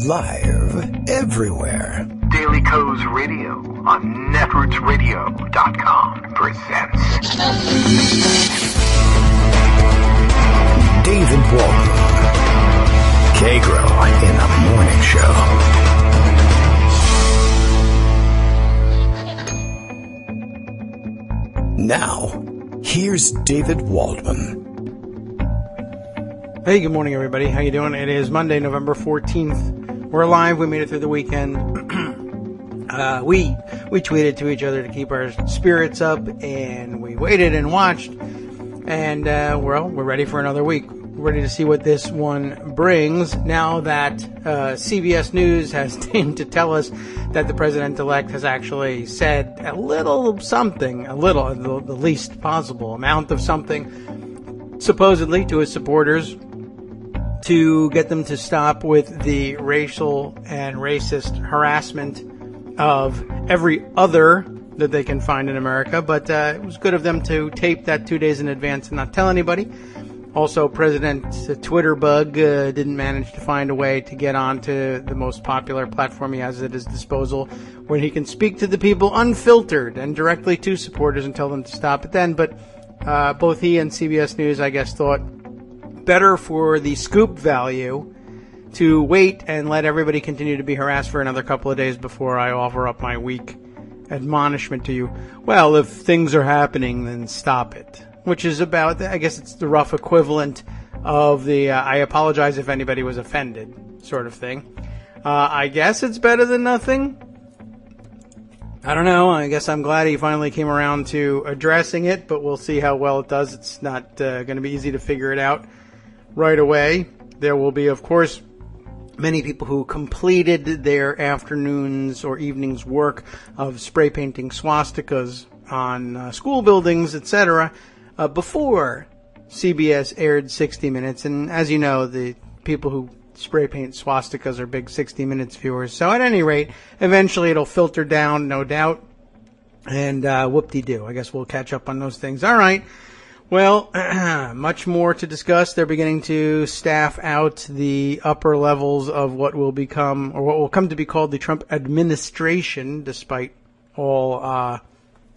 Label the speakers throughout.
Speaker 1: Live everywhere.
Speaker 2: Daily Co's Radio on netrootsradio.com presents
Speaker 1: David Walton. Kagro in the Morning Show. Now, here's David Waldman.
Speaker 3: Hey, good morning, everybody. How you doing? It is Monday, November 14th. We're alive. We made it through the weekend. We tweeted to each other to keep our spirits up, and we waited and watched. And, we're ready for another week. We're ready to see what this one brings now that CBS News has deigned to tell us that the president-elect has actually said a little something, the least possible amount of something, supposedly to his supporters, to get them to stop with the racial and racist harassment of every other that they can find in America. But it was good of them to tape that 2 days in advance and not tell anybody. Also, President's Twitter bug didn't manage to find a way to get onto the most popular platform he has at his disposal, where he can speak to the people unfiltered and directly to supporters and tell them to stop it then. But both he and CBS News, I guess, thought better for the scoop value to wait and let everybody continue to be harassed for another couple of days before I offer up my weak admonishment to you. Well, if things are happening, then stop it. Which is about, I guess it's the rough equivalent of the I apologize if anybody was offended sort of thing. I guess it's better than nothing. I don't know. I guess I'm glad he finally came around to addressing it, but we'll see how well it does. It's not going to be easy to figure it out right away. There will be, of course, many people who completed their afternoons or evenings work of spray painting swastikas on school buildings, etc., before CBS aired 60 Minutes. And as you know, the people who spray paint swastikas are big 60 Minutes viewers. So at any rate, eventually it'll filter down, no doubt. And whoop-de-doo. I guess we'll catch up on those things. All right. Well, much more to discuss. They're beginning to staff out the upper levels of what will become, or what will come to be called the Trump administration, despite all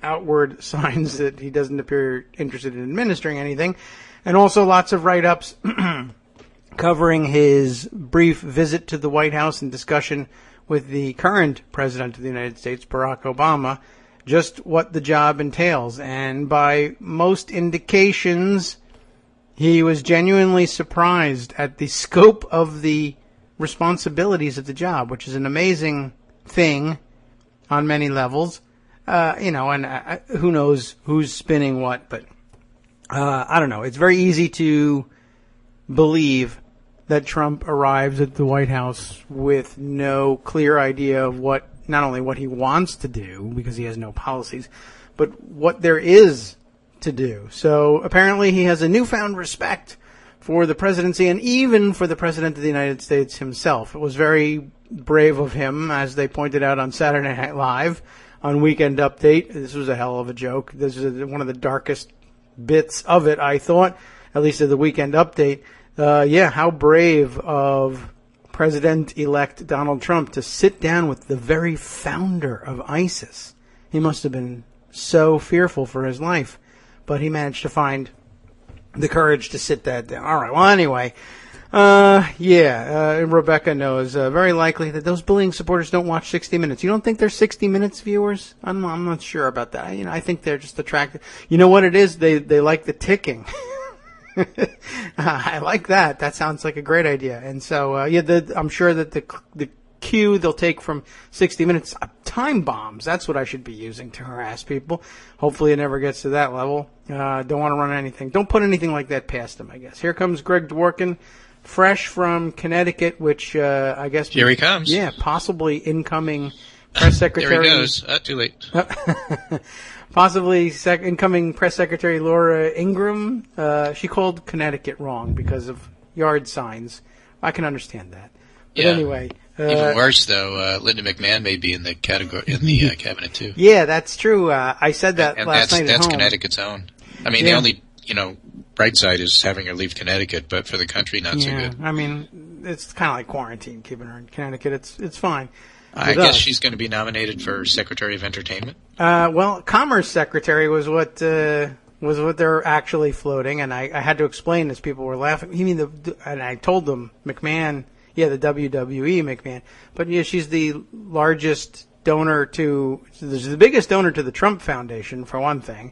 Speaker 3: outward signs that he doesn't appear interested in administering anything. And also lots of write-ups covering his brief visit to the White House and discussion with the current president of the United States, Barack Obama, just what the job entails. And by most indications, he was genuinely surprised at the scope of the responsibilities of the job, which is an amazing thing on many levels. And who knows who's spinning what, but I don't know. It's very easy to believe that Trump arrives at the White House with no clear idea of what, not only what he wants to do, because he has no policies, but what there is to do. So apparently he has a newfound respect for the presidency and even for the President of the United States himself. It was very brave of him, as they pointed out on Saturday Night Live on Weekend Update. This was a hell of a joke. This is one of the darkest bits of it, I thought, at least of the Weekend Update. How brave of President-elect Donald Trump to sit down with the very founder of ISIS. He must have been so fearful for his life, but he managed to find the courage to sit that down. All right, well, anyway, Rebecca knows very likely that those bullying supporters don't watch 60 Minutes. You don't think they're 60 Minutes viewers? I'm not sure about that. I think they're just attracted. You know what it is? They like the ticking. I like that. That sounds like a great idea. And so, I'm sure that the cue they'll take from 60 Minutes, time bombs. That's what I should be using to harass people. Hopefully it never gets to that level. Don't want to run anything. Don't put anything like that past them, I guess. Here comes Greg Dworkin, fresh from Connecticut, which I guess...
Speaker 4: Here he comes.
Speaker 3: Yeah, possibly incoming press secretary...
Speaker 4: There he goes. Too late.
Speaker 3: Possibly incoming press secretary Laura Ingraham. She called Connecticut wrong because of yard signs. I can understand that. But anyway...
Speaker 4: Even worse, though, Linda McMahon may be in the category cabinet, too.
Speaker 3: Yeah, that's true. I said that last night at home.
Speaker 4: That's Connecticut's own. I mean, the only, bright side is having her leave Connecticut, but for the country, not so good.
Speaker 3: I mean, it's kind of like quarantine, keeping her in Connecticut. It's fine.
Speaker 4: I guess she's going to be nominated for Secretary of Entertainment.
Speaker 3: Well, Commerce Secretary was what they're actually floating, and I had to explain as people were laughing. You mean and I told them McMahon, yeah, the WWE McMahon, but yeah, she's the largest donor the biggest donor to the Trump Foundation for one thing,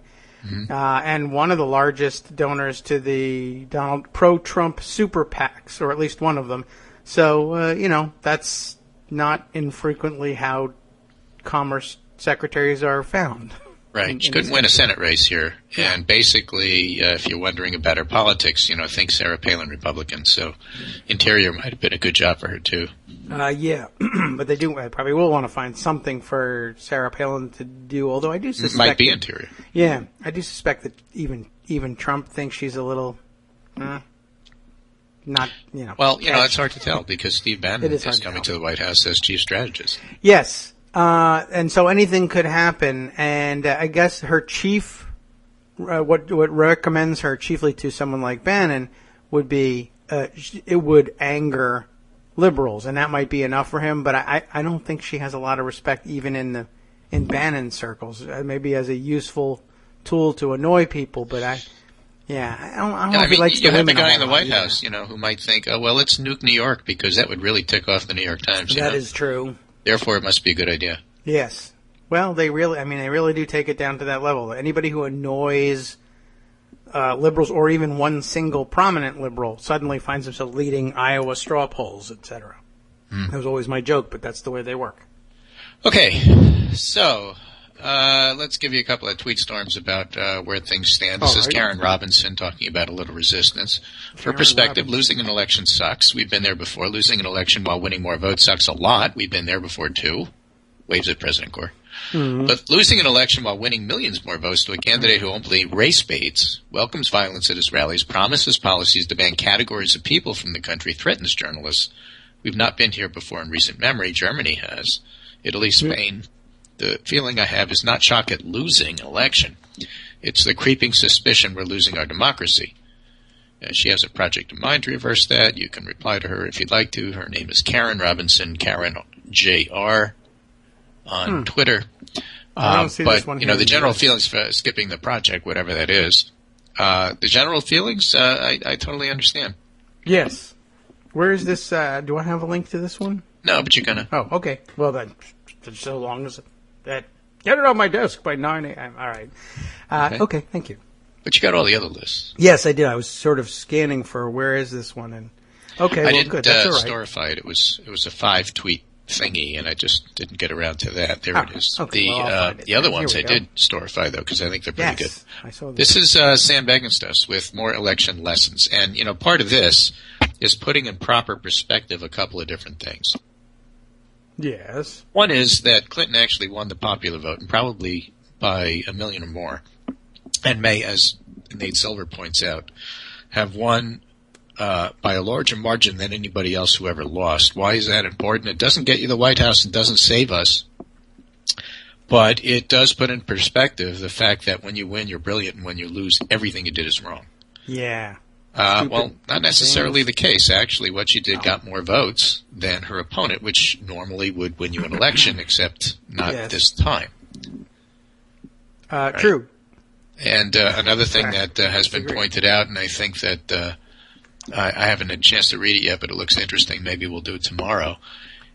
Speaker 3: and one of the largest donors to the pro-Trump super PACs, or at least one of them. So that's not infrequently how commerce secretaries are found.
Speaker 4: Right. She couldn't win a Senate race here. Yeah. And basically, if you're wondering about her politics, think Sarah Palin Republican. So Interior might have been a good job for her, too.
Speaker 3: Yeah. But they probably will want to find something for Sarah Palin to do, although I do suspect...
Speaker 4: Might be Interior.
Speaker 3: Yeah. I do suspect that even Trump thinks she's a little... not,
Speaker 4: Well, it's hard to tell because Steve Bannon is coming to the White House as chief strategist.
Speaker 3: Yes. And so anything could happen. And I guess her chief, what recommends her chiefly to someone like Bannon would be, it would anger liberals. And that might be enough for him. But I don't think she has a lot of respect even in Bannon circles. Maybe as a useful tool to annoy people. But I don't know if he likes
Speaker 4: you
Speaker 3: the
Speaker 4: have
Speaker 3: women
Speaker 4: the guy in the White
Speaker 3: either.
Speaker 4: House, who might think, oh, well, let's nuke New York because that would really tick off the New York Times.
Speaker 3: That is true.
Speaker 4: Therefore, it must be a good idea.
Speaker 3: Yes. Well, they really do take it down to that level. Anybody who annoys liberals or even one single prominent liberal suddenly finds himself leading Iowa straw polls, etc. That was always my joke, but that's the way they work.
Speaker 4: Okay. So, let's give you a couple of tweet storms about where things stand. This is Karen Robinson talking about a little resistance. For perspective, losing an election sucks. We've been there before. Losing an election while winning more votes sucks a lot. We've been there before, too. Waves at President Gore. But losing an election while winning millions more votes to a candidate who only race baits, welcomes violence at his rallies, promises policies to ban categories of people from the country, threatens journalists. We've not been here before in recent memory. Germany has. Italy, Spain. The feeling I have is not shock at losing an election. It's the creeping suspicion we're losing our democracy. She has a project in mind to reverse that. You can reply to her if you'd like to. Her name is Karen Robinson, Karen Jr. on Twitter.
Speaker 3: I don't see this one here.
Speaker 4: The general feelings for skipping the project, whatever that is, the general feelings, I totally understand.
Speaker 3: Yes. Where is this? Do I have a link to this one?
Speaker 4: No, but you're going to.
Speaker 3: Oh, okay. Well, then, so long as that. Get it on my desk by 9 a.m. All right. Okay, thank you.
Speaker 4: But you got all the other lists.
Speaker 3: Yes, I did. I was sort of scanning for where is this one. And okay,
Speaker 4: I didn't
Speaker 3: good. That's all right.
Speaker 4: storify it. It was a 5-tweet thingy, and I just didn't get around to that. There it is.
Speaker 3: Okay,
Speaker 4: the other ones I did storify, though, because I think they're pretty good.
Speaker 3: I saw
Speaker 4: this is Sam Begenstos with more election lessons. And, part of this is putting in proper perspective a couple of different things.
Speaker 3: Yes.
Speaker 4: One is that Clinton actually won the popular vote, and probably by 1 million or more, and may, as Nate Silver points out, have won by a larger margin than anybody else who ever lost. Why is that important? It doesn't get you the White House. It doesn't save us. But it does put in perspective the fact that when you win, you're brilliant, and when you lose, everything you did is wrong.
Speaker 3: Yeah.
Speaker 4: Well, not necessarily the case. Actually, what she did got more votes than her opponent, which normally would win you an election, except not this time. Right?
Speaker 3: True.
Speaker 4: And another thing that has been pointed out, and I think that I haven't had a chance to read it yet, but it looks interesting. Maybe we'll do it tomorrow,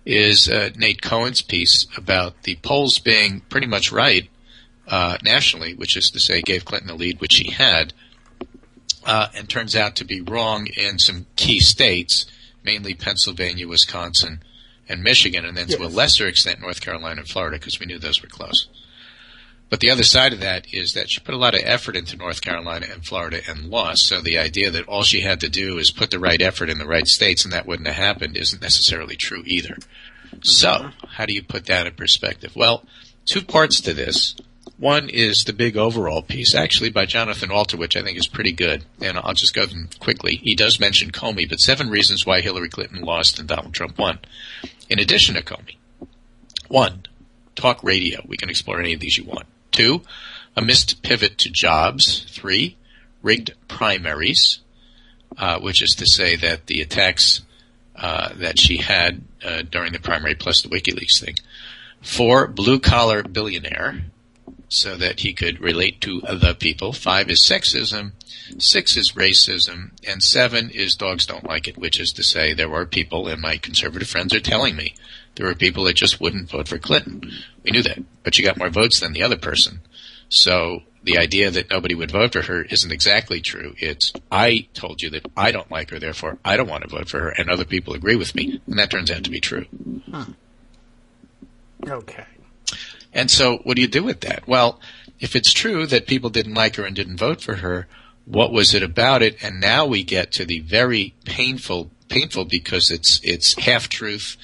Speaker 4: is Nate Cohen's piece about the polls being pretty much right nationally, which is to say gave Clinton a lead, which he had, and turns out to be wrong in some key states, mainly Pennsylvania, Wisconsin, and Michigan, and then to a lesser extent North Carolina and Florida, because we knew those were close. But the other side of that is that she put a lot of effort into North Carolina and Florida and lost. So the idea that all she had to do is put the right effort in the right states and that wouldn't have happened isn't necessarily true either. So how do you put that in perspective? Well, two parts to this. One is the big overall piece, actually by Jonathan Alter, which I think is pretty good. And I'll just go through them quickly. He does mention Comey, but 7 reasons why Hillary Clinton lost and Donald Trump won. In addition to Comey, 1, talk radio. We can explore any of these you want. 2, a missed pivot to jobs. 3, rigged primaries, which is to say that the attacks that she had during the primary plus the WikiLeaks thing. 4, blue-collar billionaire, so that he could relate to the people. 5 is sexism. 6 is racism. And 7 is dogs don't like it, which is to say there were people, and my conservative friends are telling me, there were people that just wouldn't vote for Clinton. We knew that. But she got more votes than the other person. So the idea that nobody would vote for her isn't exactly true. It's, I told you that I don't like her, therefore I don't want to vote for her, and other people agree with me. And that turns out to be true.
Speaker 3: Okay.
Speaker 4: And so what do you do with that? Well, if it's true that people didn't like her and didn't vote for her, what was it about it? And now we get to the very painful because it's half-truth,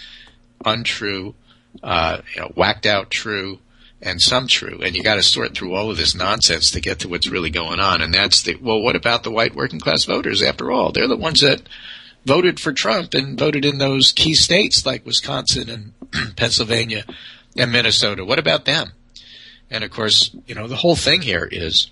Speaker 4: untrue, whacked out true, and some true. And you got to sort through all of this nonsense to get to what's really going on. And that's what about the white working class voters after all? They're the ones that voted for Trump and voted in those key states like Wisconsin and Pennsylvania and Minnesota. What about them? And of course, the whole thing here is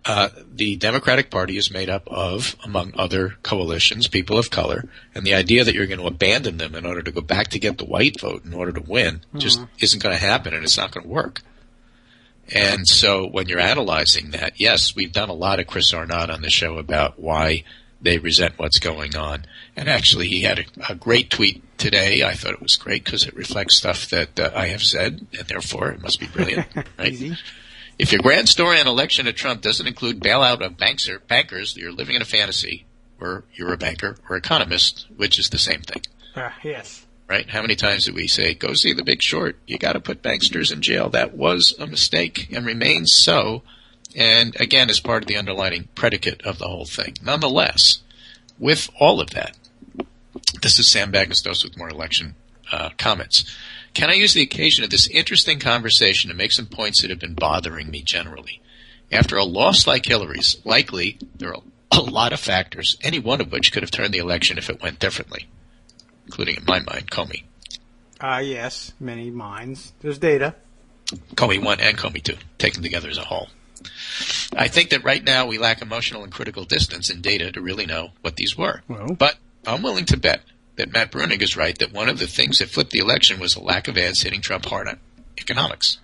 Speaker 4: the Democratic Party is made up of, among other coalitions, people of color, and the idea that you're going to abandon them in order to go back to get the white vote in order to win just isn't going to happen, and it's not going to work. And so when you're analyzing that, yes, we've done a lot of Chris Arnott on the show about why they resent what's going on. And actually, he had a great tweet today. I thought it was great because it reflects stuff that I have said, and therefore it must be brilliant, right?
Speaker 3: Easy.
Speaker 4: If your grand story on election of Trump doesn't include bailout of bankers, you're living in a fantasy, or you're a banker or economist, which is the same thing.
Speaker 3: Yes.
Speaker 4: Right? How many times did we say, go see The Big Short? You got to put banksters in jail. That was a mistake and remains so. And again, is part of the underlying predicate of the whole thing. Nonetheless, with all of that, this is Sam Bagostos with more election comments. Can I use the occasion of this interesting conversation to make some points that have been bothering me generally? After a loss like Hillary's, likely there are a lot of factors, any one of which could have turned the election if it went differently, including, in my mind, Comey.
Speaker 3: Yes, many minds. There's data.
Speaker 4: Comey 1 and Comey 2, taken together as a whole. I think that right now we lack emotional and critical distance in data to really know what these were.
Speaker 3: Well.
Speaker 4: But I'm willing to bet that Matt Bruenig is right that one of the things that flipped the election was a lack of ads hitting Trump hard on economics.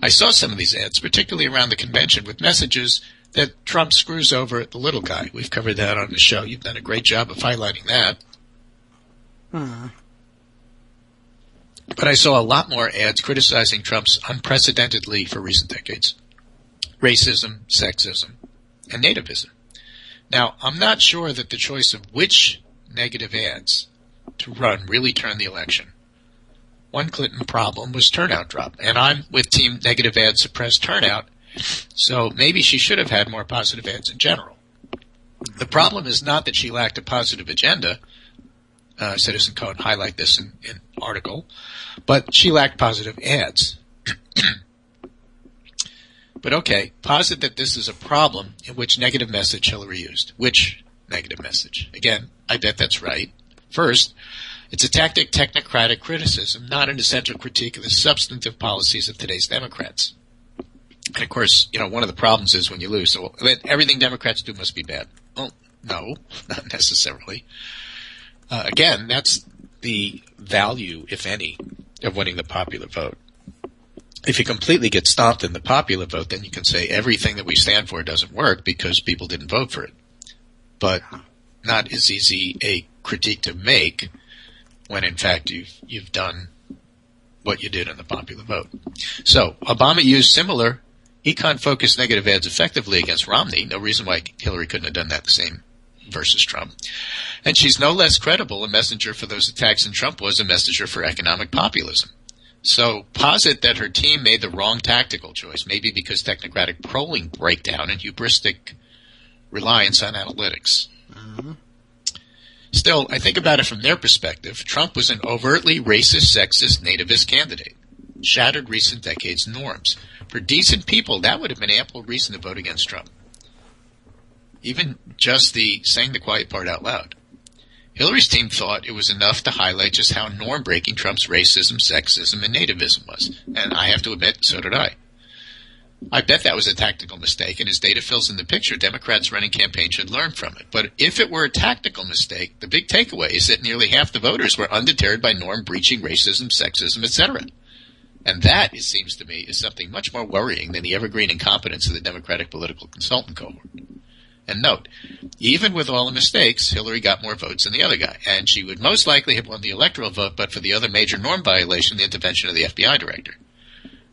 Speaker 4: I saw some of these ads, particularly around the convention, with messages that Trump screws over the little guy. We've covered that on the show. You've done a great job of highlighting that. But I saw a lot more ads criticizing Trump's unprecedentedly, for recent decades, racism, sexism, and nativism. Now, I'm not sure that the choice of which negative ads to run really turned the election. One Clinton problem was turnout drop, and I'm with Team Negative Ads Suppress Turnout, so maybe she should have had more positive ads in general. The problem is not that she lacked a positive agenda. Citizen Code highlight this in article, but she lacked positive ads. But okay, posit that this is a problem in which negative message Hillary used. Which negative message? Again, I bet that's right. First, it's a tactic technocratic criticism, not an essential critique of the substantive policies of today's Democrats. And of course, one of the problems is when you lose, so everything Democrats do must be bad. Well, no, not necessarily. Again, that's the value, if any, of winning the popular vote. If you completely get stomped in the popular vote, then you can say everything that we stand for doesn't work because people didn't vote for it. But not as easy a critique to make when, in fact, you've done what you did in the popular vote. So Obama used similar econ-focused negative ads effectively against Romney. No reason why Hillary couldn't have done that the same versus Trump. And she's no less credible a messenger for those attacks than Trump was a messenger for economic populism. So posit that her team made the wrong tactical choice, maybe because technocratic polling breakdown and hubristic reliance on analytics. Mm-hmm. Still, I think about it from their perspective. Trump was an overtly racist, sexist, nativist candidate. Shattered recent decades' norms. For decent people, that would have been ample reason to vote against Trump. Even just saying the quiet part out loud. Hillary's team thought it was enough to highlight just how norm-breaking Trump's racism, sexism, and nativism was. And I have to admit, so did I. I bet that was a tactical mistake, and as data fills in the picture, Democrats running campaigns should learn from it. But if it were a tactical mistake, the big takeaway is that nearly half the voters were undeterred by norm-breaching racism, sexism, etc. And that, it seems to me, is something much more worrying than the evergreen incompetence of the Democratic political consultant cohort. And note, even with all the mistakes, Hillary got more votes than the other guy, and she would most likely have won the electoral vote but for the other major norm violation, the intervention of the FBI director.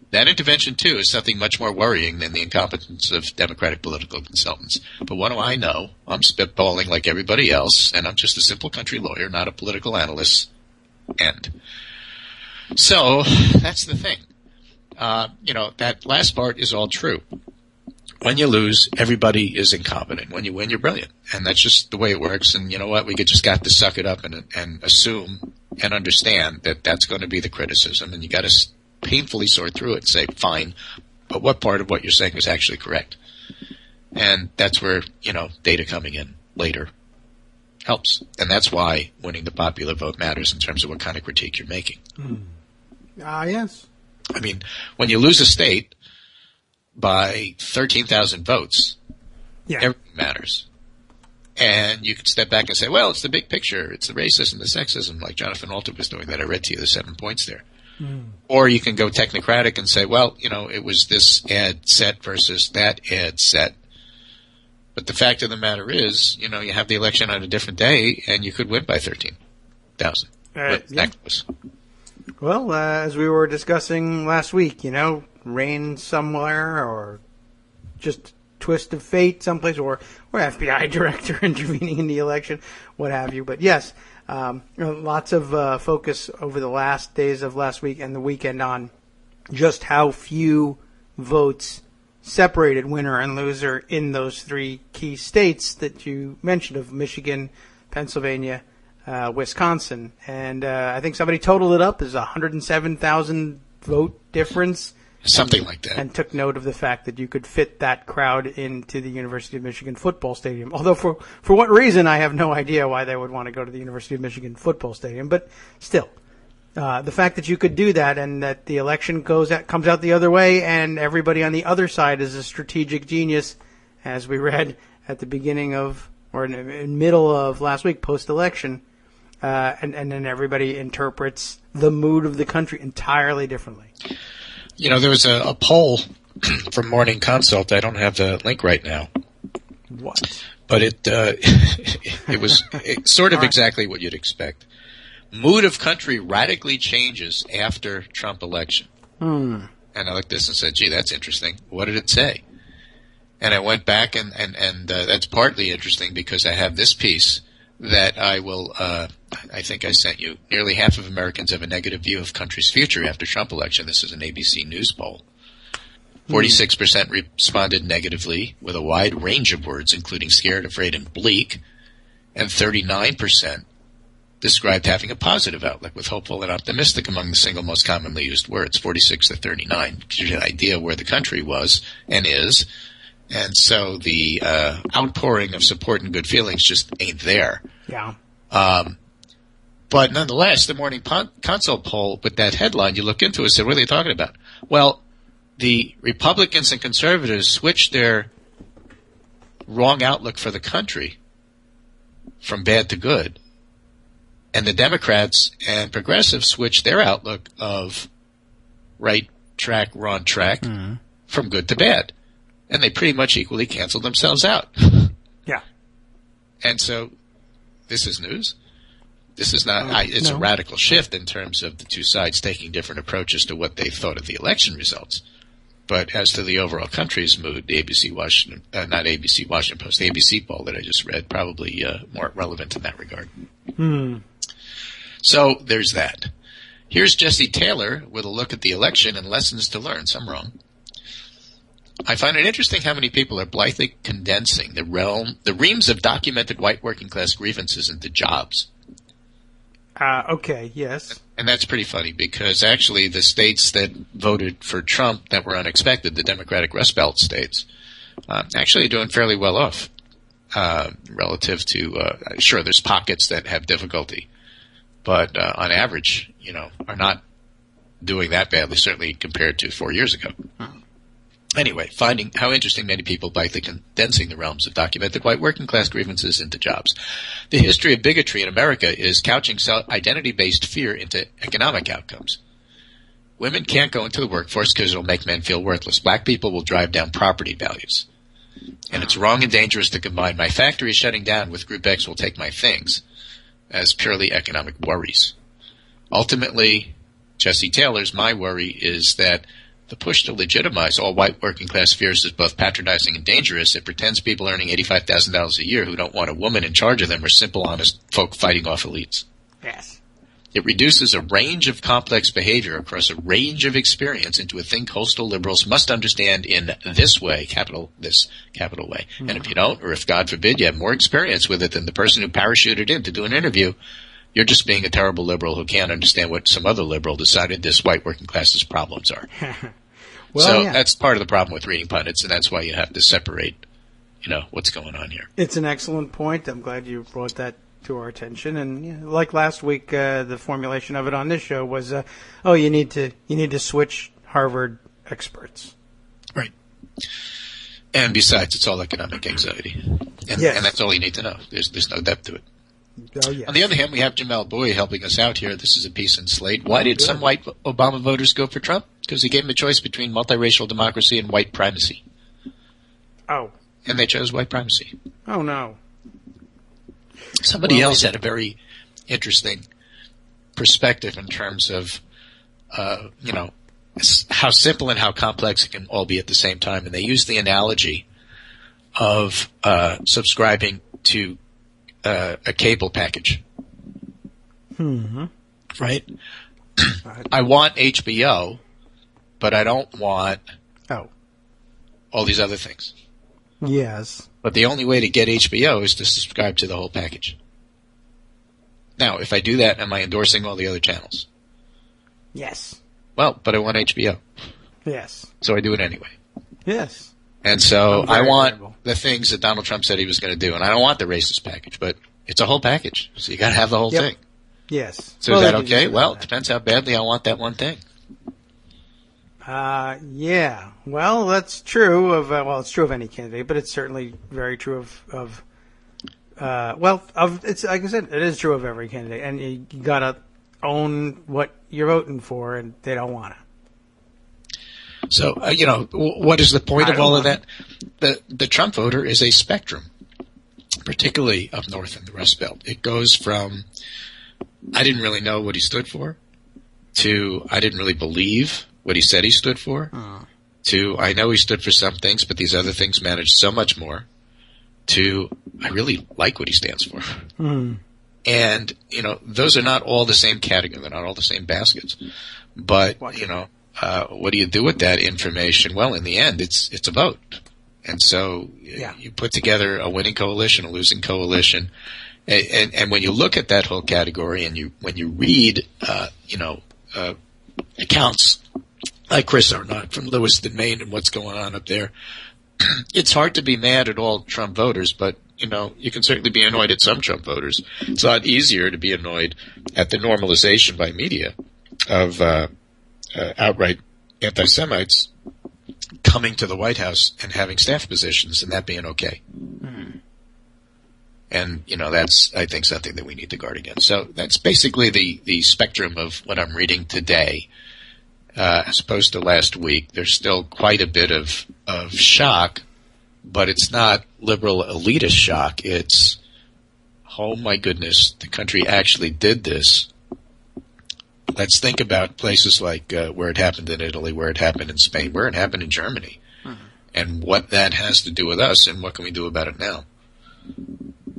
Speaker 4: That intervention, too, is something much more worrying than the incompetence of Democratic political consultants. But what do I know? I'm spitballing like everybody else, and I'm just a simple country lawyer, not a political analyst. End. So, that's the thing. That last part is all true. When you lose, everybody is incompetent. When you win, you're brilliant. And that's just the way it works. And you know what? We just got to suck it up and assume and understand that that's going to be the criticism. And you got to painfully sort through it and say, fine, but what part of what you're saying is actually correct? And that's where, data coming in later helps. And that's why winning the popular vote matters in terms of what kind of critique you're making.
Speaker 3: Yes.
Speaker 4: I mean, when you lose a state by 13,000 votes, everything matters. And you can step back and say, well, it's the big picture. It's the racism, the sexism, like Jonathan Alter was doing that. I read to you the 7 points there. Or you can go technocratic and say, well, it was this ad set versus that ad set. But the fact of the matter is, you have the election on a different day and you could win by 13,000.
Speaker 3: Well, as we were discussing last week, rain somewhere or just twist of fate someplace or FBI director intervening in the election, what have you. But yes, lots of focus over the last days of last week and the weekend on just how few votes separated winner and loser in those three key states that you mentioned of Michigan, Pennsylvania, Wisconsin. And I think somebody totaled it up as 107,000 vote difference.
Speaker 4: Something like that.
Speaker 3: And took note of the fact that you could fit that crowd into the University of Michigan football stadium. Although for what reason, I have no idea why they would want to go to the University of Michigan football stadium. But still, the fact that you could do that and that the election comes out the other way and everybody on the other side is a strategic genius, as we read at the beginning of or in middle of last week, post-election, and then everybody interprets the mood of the country entirely differently.
Speaker 4: There was a poll from Morning Consult. I don't have the link right now.
Speaker 3: What?
Speaker 4: But it was sort of exactly what you'd expect. Mood of country radically changes after Trump election. And I looked at this and said, gee, that's interesting. What did it say? And I went back and that's partly interesting because I have this piece that I will, I think I sent you. Nearly half of Americans have a negative view of country's future after Trump election. This is an ABC News poll. 46% responded negatively with a wide range of words, including scared, afraid, and bleak. And 39% described having a positive outlook with hopeful and optimistic among the single most commonly used words, 46 to 39. Gives you an idea where the country was and is. And so the outpouring of support and good feelings just ain't there.
Speaker 3: Yeah.
Speaker 4: But nonetheless, the Morning Consult poll with that headline, you look into it and say, what are they talking about? Well, the Republicans and conservatives switched their wrong outlook for the country from bad to good. And the Democrats and progressives switched their outlook of right track, wrong track from good to bad. And they pretty much equally canceled themselves out.
Speaker 3: Yeah.
Speaker 4: And so this is news. This is not, it's a radical shift in terms of the two sides taking different approaches to what they thought of the election results. But as to the overall country's mood, the Washington Post, the ABC poll that I just read, probably more relevant in that regard. So there's that. Here's Jesse Taylor with a look at the election and lessons to learn. Some wrong. I find it interesting how many people are blithely condensing the reams of documented white working class grievances into jobs.
Speaker 3: Okay, yes.
Speaker 4: And that's pretty funny because actually the states that voted for Trump that were unexpected, the Democratic Rust Belt states, actually doing fairly well off relative to, sure, there's pockets that have difficulty, but on average, are not doing that badly, certainly compared to 4 years ago. Anyway, finding how interesting many people by condensing the realms of documented white working class grievances into jobs. The history of bigotry in America is couching identity-based fear into economic outcomes. Women can't go into the workforce because it'll make men feel worthless. Black people will drive down property values. And it's wrong and dangerous to combine my factory is shutting down with Group X will take my things as purely economic worries. Ultimately, Jesse Taylor's my worry is that the push to legitimize all white working class fears is both patronizing and dangerous. It pretends people earning $85,000 a year who don't want a woman in charge of them are simple, honest folk fighting off elites.
Speaker 3: Yes.
Speaker 4: It reduces a range of complex behavior across a range of experience into a thing coastal liberals must understand in this way, capital way. Mm-hmm. And if you don't, or if God forbid you have more experience with it than the person who parachuted in to do an interview, you're just being a terrible liberal who can't understand what some other liberal decided this white working class's problems are. That's part of the problem with reading pundits, and that's why you have to separate, what's going on here.
Speaker 3: It's an excellent point. I'm glad you brought that to our attention. And like last week, the formulation of it on this show was, you need to switch Harvard experts.
Speaker 4: Right. And besides, it's all economic anxiety. And that's all you need to know. There's no depth to it.
Speaker 3: Oh, yes.
Speaker 4: On the other hand, we have Jamel Bowie helping us out here. This is a piece in Slate. Why did some white Obama voters go for Trump? Because he gave them a choice between multiracial democracy and white primacy.
Speaker 3: Oh.
Speaker 4: And they chose white primacy.
Speaker 3: Oh, no.
Speaker 4: Somebody else had a very interesting perspective in terms of, how simple and how complex it can all be at the same time. And they used the analogy of subscribing to a cable package.
Speaker 3: Mm-hmm.
Speaker 4: Right? I want HBO, but I don't want all these other things.
Speaker 3: Yes.
Speaker 4: But the only way to get HBO is to subscribe to the whole package. Now, if I do that, am I endorsing all the other channels?
Speaker 3: Yes.
Speaker 4: Well, but I want HBO.
Speaker 3: Yes.
Speaker 4: So I do it anyway.
Speaker 3: Yes.
Speaker 4: And so I want the things that Donald Trump said he was going to do, and I don't want the racist package, but it's a whole package, so you got to have the whole thing.
Speaker 3: Yes.
Speaker 4: So is that okay? Well, it depends how badly I want that one thing.
Speaker 3: Yeah. Well, that's true of it's true of any candidate, but it's certainly very true of it's like I said, it is true of every candidate, and you got to own what you're voting for, and they don't want to.
Speaker 4: So, what is the point of all of that? The Trump voter is a spectrum, particularly up north in the Rust Belt. It goes from, I didn't really know what he stood for, to I didn't really believe what he said he stood for, to I know he stood for some things, but these other things manage so much more, to I really like what he stands for.
Speaker 3: Mm.
Speaker 4: And, those are not all the same category. They're not all the same baskets. But, what do you do with that information? Well, in the end, it's a vote. And so you put together a winning coalition, a losing coalition. And when you look at that whole category and when you read, accounts like Chris Arnott from Lewiston, Maine, and what's going on up there, it's hard to be mad at all Trump voters, but, you can certainly be annoyed at some Trump voters. It's a lot easier to be annoyed at the normalization by media of outright anti-Semites coming to the White House and having staff positions and that being okay. Mm-hmm. And, that's, I think, something that we need to guard against. So that's basically the spectrum of what I'm reading today. As opposed to last week, there's still quite a bit of shock, but it's not liberal elitist shock. It's, oh my goodness, the country actually did this. Let's think about places like where it happened in Italy, where it happened in Spain, where it happened in Germany, and what that has to do with us and what can we do about it now.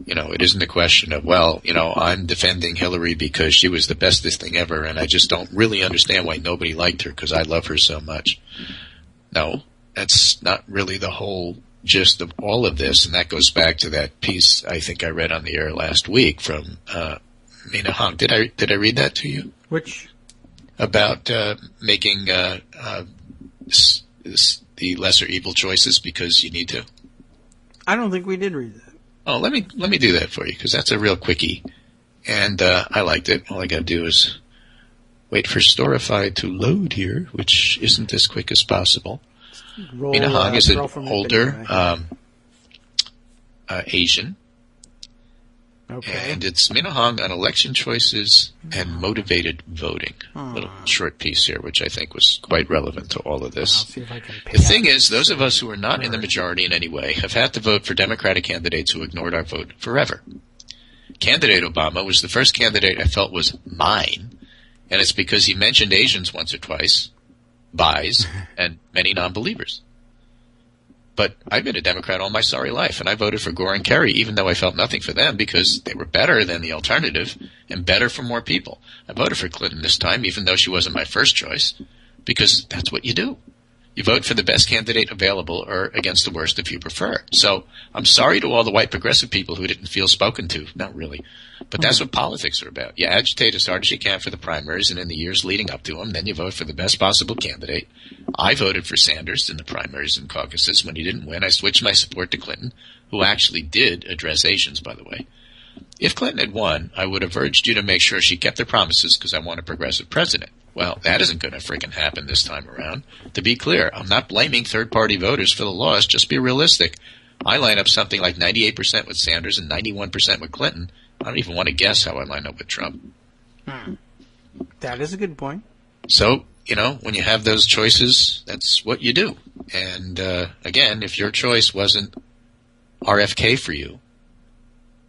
Speaker 4: It isn't a question of, I'm defending Hillary because she was the bestest thing ever, and I just don't really understand why nobody liked her because I love her so much. No, that's not really the whole gist of all of this, and that goes back to that piece I think I read on the air last week from Mina Hong. Did I read that to you?
Speaker 3: Which? About
Speaker 4: making the lesser evil choices because you need to.
Speaker 3: I don't think we did read that.
Speaker 4: Oh, let me do that for you because that's a real quickie, and I liked it. All I got to do is wait for Storify to load here, which isn't as quick as possible. Mina Hong is an older Asian.
Speaker 3: Okay.
Speaker 4: And it's Mina Hong on election choices and motivated voting. Little short piece here, which I think was quite relevant to all of this.
Speaker 3: I'll see if I can pick
Speaker 4: The thing is, those of us who are not in the majority in any way have had to vote for Democratic candidates who ignored our vote forever. Candidate Obama was the first candidate I felt was mine, and it's because he mentioned Asians once or twice, bis, and many non-believers. But I've been a Democrat all my sorry life, and I voted for Gore and Kerry, even though I felt nothing for them, because they were better than the alternative and better for more people. I voted for Clinton this time, even though she wasn't my first choice, because that's what you do. You vote for the best candidate available or against the worst if you prefer. So I'm sorry to all the white progressive people who didn't feel spoken to. Not really. But that's what politics are about. You agitate as hard as you can for the primaries, and in the years leading up to them, then you vote for the best possible candidate. I voted for Sanders in the primaries and caucuses. When he didn't win, I switched my support to Clinton, who actually did address Asians, by the way. If Clinton had won, I would have urged you to make sure she kept her promises because I want a progressive president. Well, that isn't going to freaking happen this time around. To be clear, I'm not blaming third-party voters for the loss. Just be realistic. I line up something like 98% with Sanders and 91% with Clinton. I don't even want to guess how I line up with Trump.
Speaker 3: That is a good point.
Speaker 4: So, when you have those choices, that's what you do. And, again, if your choice wasn't RFK for you,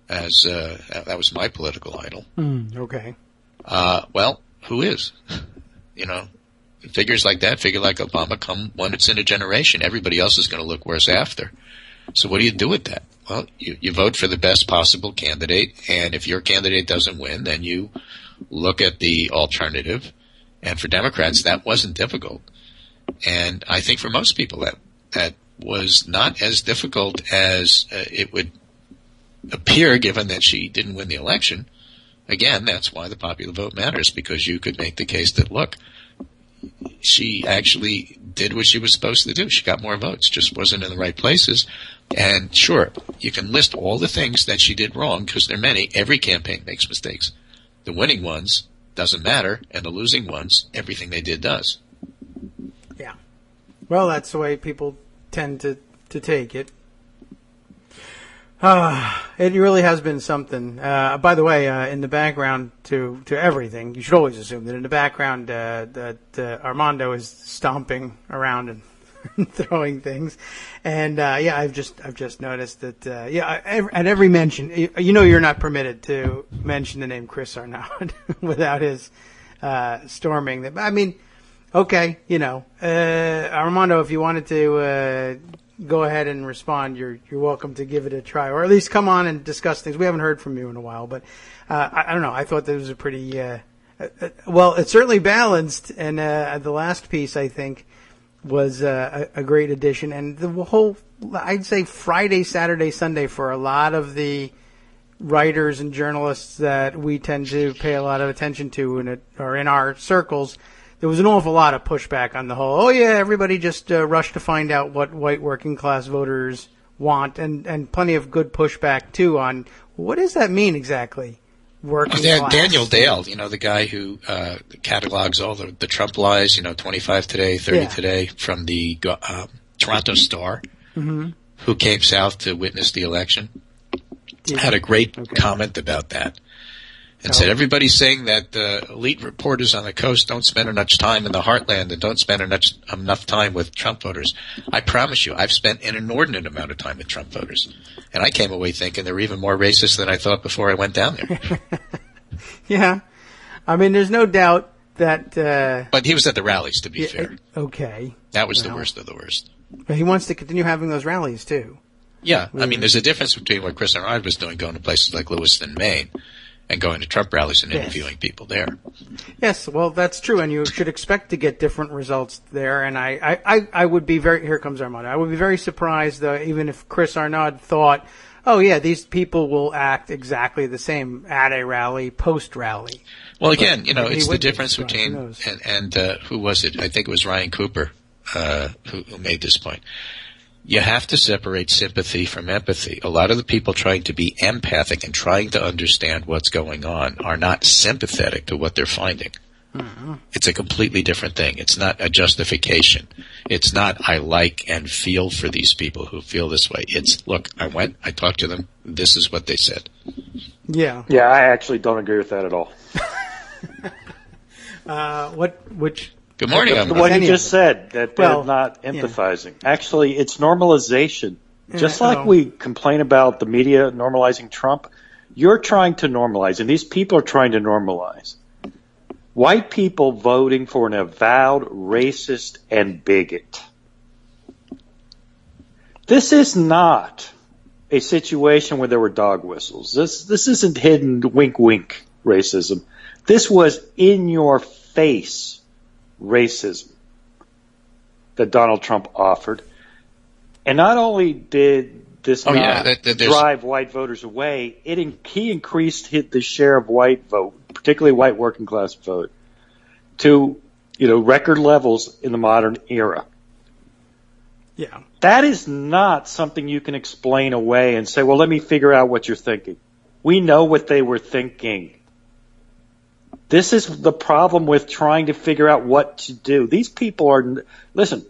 Speaker 4: as that was my political idol.
Speaker 3: Okay.
Speaker 4: Well, who is? Figures like that, figure like Obama, come once in a generation. Everybody else is going to look worse after. So what do you do with that? Well, you vote for the best possible candidate, and if your candidate doesn't win, then you look at the alternative. And for Democrats, that wasn't difficult. And I think for most people that was not as difficult as it would appear, given that she didn't win the election. Again, that's why the popular vote matters, because you could make the case that, look, she actually did what she was supposed to do. She got more votes, just wasn't in the right places. And sure, you can list all the things that she did wrong, because there are many. Every campaign makes mistakes. The winning ones doesn't matter, and the losing ones, everything they did does.
Speaker 3: Yeah. Well, that's the way people tend to take it. It really has been something. By the way, in the background to everything, you should always assume that in the background that Armando is stomping around and throwing things. And I've just noticed that at every mention, you're not permitted to mention the name Chris Arnaud without his storming. I mean, okay, Armando, if you wanted to go ahead and respond, you're welcome to give it a try, or at least come on and discuss things. We haven't heard from you in a while, but I don't know. I thought that was a pretty well, it's certainly balanced, and the last piece, I think, was a great addition. And the whole, I'd say, Friday, Saturday, Sunday for a lot of the writers and journalists that we tend to pay a lot of attention to or in our circles, there was an awful lot of pushback on the whole, everybody just rushed to find out what white working class voters want, and plenty of good pushback, too, on what does that mean exactly, working class?
Speaker 4: Daniel Dale, the guy who catalogs all the Trump lies, 25 today, 30 today, from the Toronto Star, who came south to witness the election, had a great comment about that. And said everybody's saying that elite reporters on the coast don't spend enough time in the heartland and don't spend enough time with Trump voters. I promise you, I've spent an inordinate amount of time with Trump voters. And I came away thinking they were even more racist than I thought before I went down there.
Speaker 3: Yeah. I mean, there's no doubt that...
Speaker 4: but he was at the rallies, to be fair.
Speaker 3: Okay.
Speaker 4: That was the worst of the worst.
Speaker 3: But he wants to continue having those rallies, too.
Speaker 4: Yeah. I mean, there's a difference between what Chris Arnaud was doing, going to places like Lewiston, Maine, and going to Trump rallies and interviewing people there. Yes,
Speaker 3: well, that's true, and you should expect to get different results there. And I would be here comes Armando. I would be very surprised, though, even if Chris Arnaud thought, these people will act exactly the same at a rally, post-rally.
Speaker 4: Well, again, it's the difference between, and who was it? I think it was Ryan Cooper who made this point. You have to separate sympathy from empathy. A lot of the people trying to be empathic and trying to understand what's going on are not sympathetic to what they're finding. It's a completely different thing. It's not a justification. It's not I like and feel for these people who feel this way. It's, look, I went, I talked to them, this is what they said.
Speaker 3: Yeah.
Speaker 5: Yeah, I actually don't agree with that at all.
Speaker 4: Good morning.
Speaker 5: What you just said, that they're not empathizing. Yeah. Actually, it's normalization. Just like we complain about the media normalizing Trump, you're trying to normalize, and these people are trying to normalize. White people voting for an avowed racist and bigot. This is not a situation where there were dog whistles. This isn't hidden wink wink racism. This was in your face racism that Donald Trump offered. And not only did this drive white voters away, he increased the share of white vote, particularly white working class vote, to record levels in the modern era.
Speaker 3: Yeah.
Speaker 5: That is not something you can explain away and say, well, let me figure out what you're thinking. We know what they were thinking. This is the problem with trying to figure out what to do. These people are, listen,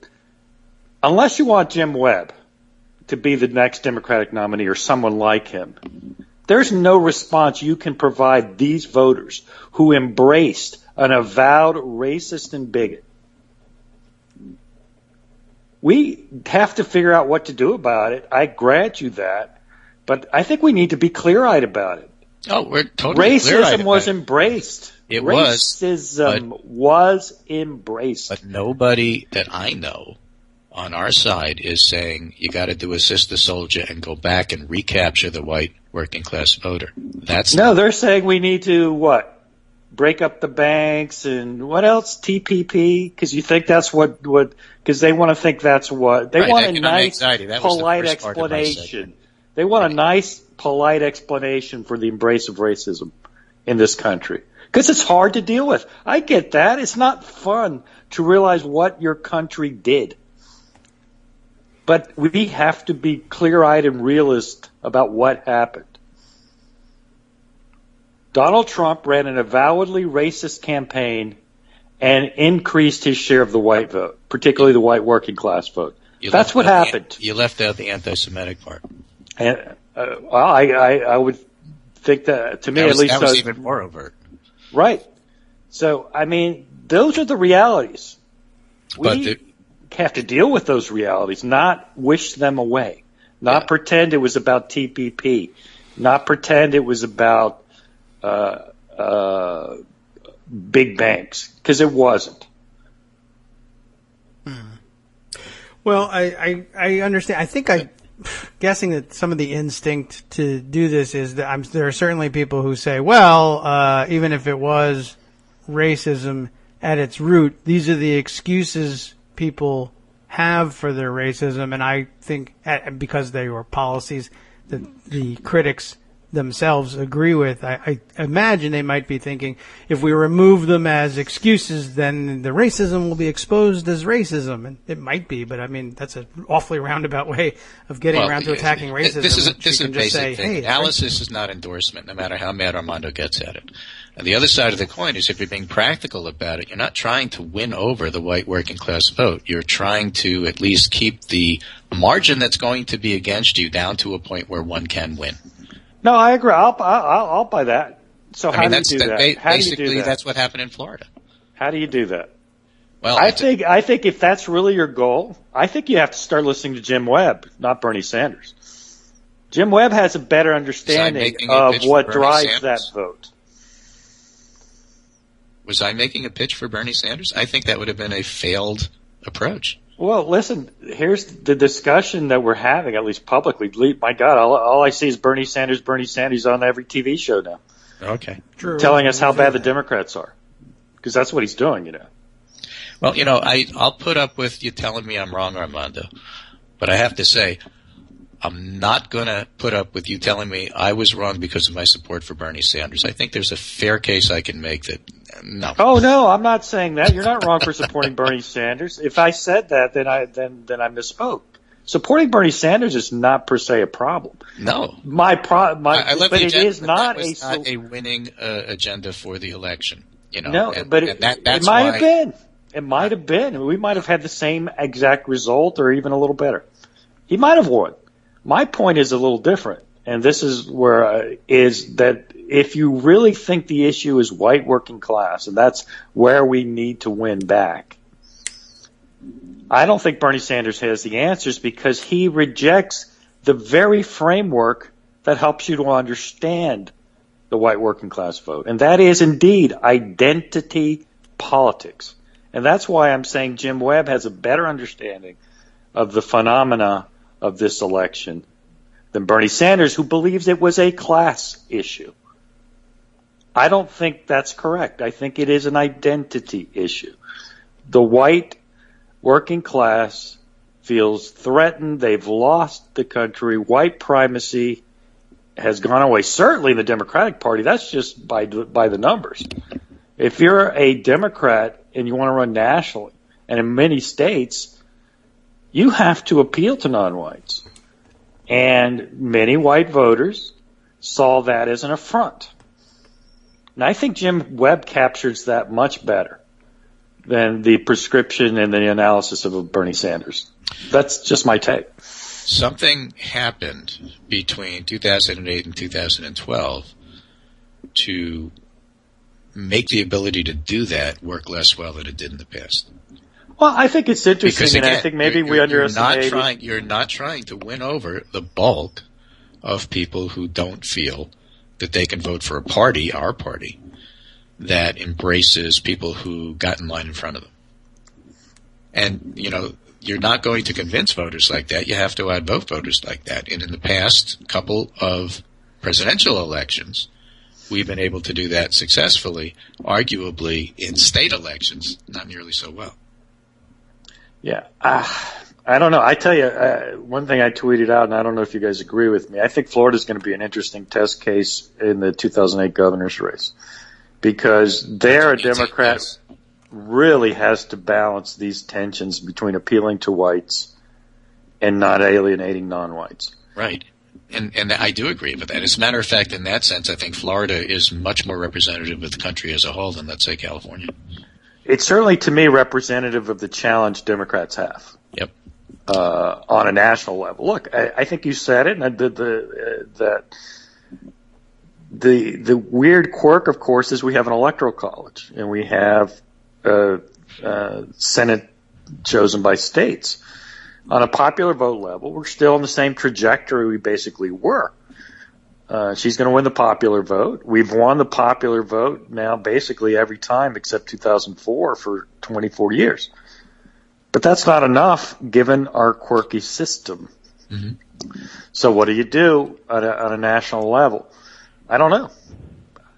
Speaker 5: unless you want Jim Webb to be the next Democratic nominee or someone like him, there's no response you can provide these voters who embraced an avowed racist and bigot. We have to figure out what to do about it. I grant you that. But I think we need to be clear-eyed about it.
Speaker 4: Oh, we're totally
Speaker 5: clear-eyed. Racism was embraced.
Speaker 4: Racism
Speaker 5: was embraced.
Speaker 4: But nobody that I know on our side is saying you got to do assist the soldier and go back and recapture the white working class voter.
Speaker 5: They're saying we need to break up the banks and what else? TPP? Because you think that's what because they want to think that's what they want. A nice polite explanation. They want a nice polite explanation for the embrace of racism in this country. Because it's hard to deal with. I get that. It's not fun to realize what your country did. But we have to be clear-eyed and realist about what happened. Donald Trump ran an avowedly racist campaign and increased his share of the white vote, particularly the white working class vote. That's what happened.
Speaker 4: You left out the anti-Semitic part.
Speaker 5: And, I would think that, to me at least,
Speaker 4: that was even more overt.
Speaker 5: Right. So, I mean, those are the realities. We have to deal with those realities, not wish them away, not pretend it was about TPP, not pretend it was about big banks, because it wasn't.
Speaker 3: Well, I understand. I think I'm guessing that some of the instinct to do this is that there are certainly people who say, well, even if it was racism at its root, these are the excuses people have for their racism. And I think because they were policies that the critics themselves agree with, I imagine they might be thinking if we remove them as excuses, then the racism will be exposed as racism. And it might be, but I mean, that's an awfully roundabout way of getting around to attacking racism.
Speaker 4: This is a basic thing. Analysis is not endorsement, no matter how mad Armando gets at it. And the other side of the coin is if you're being practical about it, you're not trying to win over the white working class vote. You're trying to at least keep the margin that's going to be against you down to a point where one can win.
Speaker 5: No, I agree. I'll buy that. So how do you do that?
Speaker 4: Basically, that's what happened in Florida.
Speaker 5: How do you do that?
Speaker 4: Well,
Speaker 5: I think if that's really your goal, I think you have to start listening to Jim Webb, not Bernie Sanders. Jim Webb has a better understanding of what drives that vote.
Speaker 4: Was I making a pitch for Bernie Sanders? I think that would have been a failed approach.
Speaker 5: Well, listen, here's the discussion that we're having, at least publicly. My God, all I see is Bernie Sanders on every TV show now.
Speaker 4: Okay.
Speaker 3: True.
Speaker 5: Telling us how bad the Democrats are. Because that's what he's doing,
Speaker 4: Well, I'll put up with you telling me I'm wrong, Armando. But I have to say, I'm not going to put up with you telling me I was wrong because of my support for Bernie Sanders. I think there's a fair case I can make that, no.
Speaker 5: Oh, no, I'm not saying that. You're not wrong for supporting Bernie Sanders. If I said that, then I misspoke. Supporting Bernie Sanders is not per se a problem.
Speaker 4: No.
Speaker 5: But it is not
Speaker 4: a winning agenda for the election.
Speaker 5: It might have been. It might have been. We might have had the same exact result or even a little better. He might have won. My point is a little different, and this is where is that if you really think the issue is white working class, and that's where we need to win back, I don't think Bernie Sanders has the answers because he rejects the very framework that helps you to understand the white working class vote, and that is indeed identity politics. And that's why I'm saying Jim Webb has a better understanding of the phenomena of this election than Bernie Sanders, who believes it was a class issue. I don't think that's correct. I think it is an identity issue. The white working class feels threatened. They've lost the country. White primacy has gone away. Certainly in the Democratic Party, that's just by the numbers. If you're a Democrat and you want to run nationally, and in many states, you have to appeal to non-whites. And many white voters saw that as an affront. And I think Jim Webb captures that much better than the prescription and the analysis of Bernie Sanders. That's just my take.
Speaker 4: Something happened between 2008 and 2012 to make the ability to do that work less well than it did in the past.
Speaker 5: Well, I think it's interesting, because, again, and I think maybe we underestimated.
Speaker 4: You're not trying to win over the bulk of people who don't feel that they can vote for a party, our party, that embraces people who got in line in front of them. And, you're not going to convince voters like that. You have to outvote voters like that. And in the past couple of presidential elections, we've been able to do that successfully. Arguably, in state elections, not nearly so well.
Speaker 5: Yeah. I don't know. I tell you, one thing I tweeted out, and I don't know if you guys agree with me, I think Florida's going to be an interesting test case in the 2008 governor's race, because there a Democrat really has to balance these tensions between appealing to whites and not alienating non-whites.
Speaker 4: Right. And I do agree with that. As a matter of fact, in that sense, I think Florida is much more representative of the country as a whole than, let's say, California. It's certainly, to me, representative of the challenge Democrats have. Yep. On a national level. Look, I think you said it, and the weird quirk, of course, is we have an electoral college, and we have Senate chosen by states. On a popular vote level, we're still on the same trajectory we basically were. She's going to win the popular vote. We've won the popular vote now basically every time except 2004 for 24 years. But that's not enough given our quirky system. Mm-hmm. So what do you do on a national level? I don't know.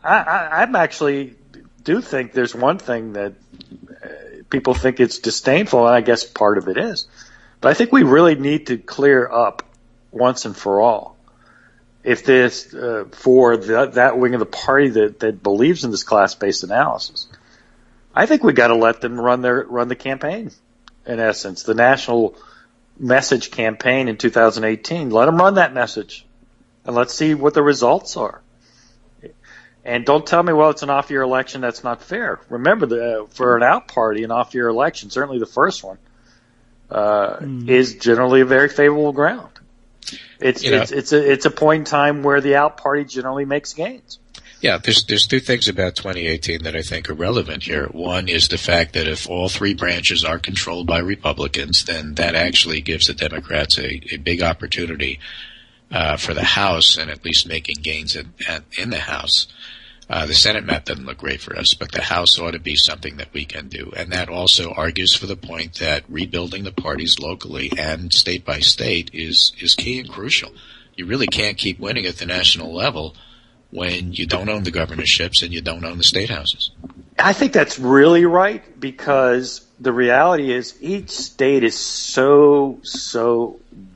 Speaker 4: I'm actually do think there's one thing that people think it's disdainful, and I guess part of it is. But I think we really need to clear up once and for all. If this for that wing of the party that believes in this class-based analysis, I think we got to let them run the campaign. In essence, the national message campaign in 2018. Let them run that message, and let's see what the results are. And don't tell me, well, it's an off-year election. That's not fair. Remember, for an out party, an off-year election, certainly the first one, is generally a very favorable ground. It's a point in time where the out party generally makes gains. Yeah, there's two things about 2018 that I think are relevant here. One is the fact that if all three branches are controlled by Republicans, then that actually gives the Democrats a big opportunity for the House, and at least making gains in the House. The Senate map doesn't look great for us, but the House ought to be something that we can do. And that also argues for the point that rebuilding the parties locally and state by state is key and crucial. You really can't keep winning at the national level when you don't own the governorships and you don't own the state houses. I think that's really right, because the reality is each state is so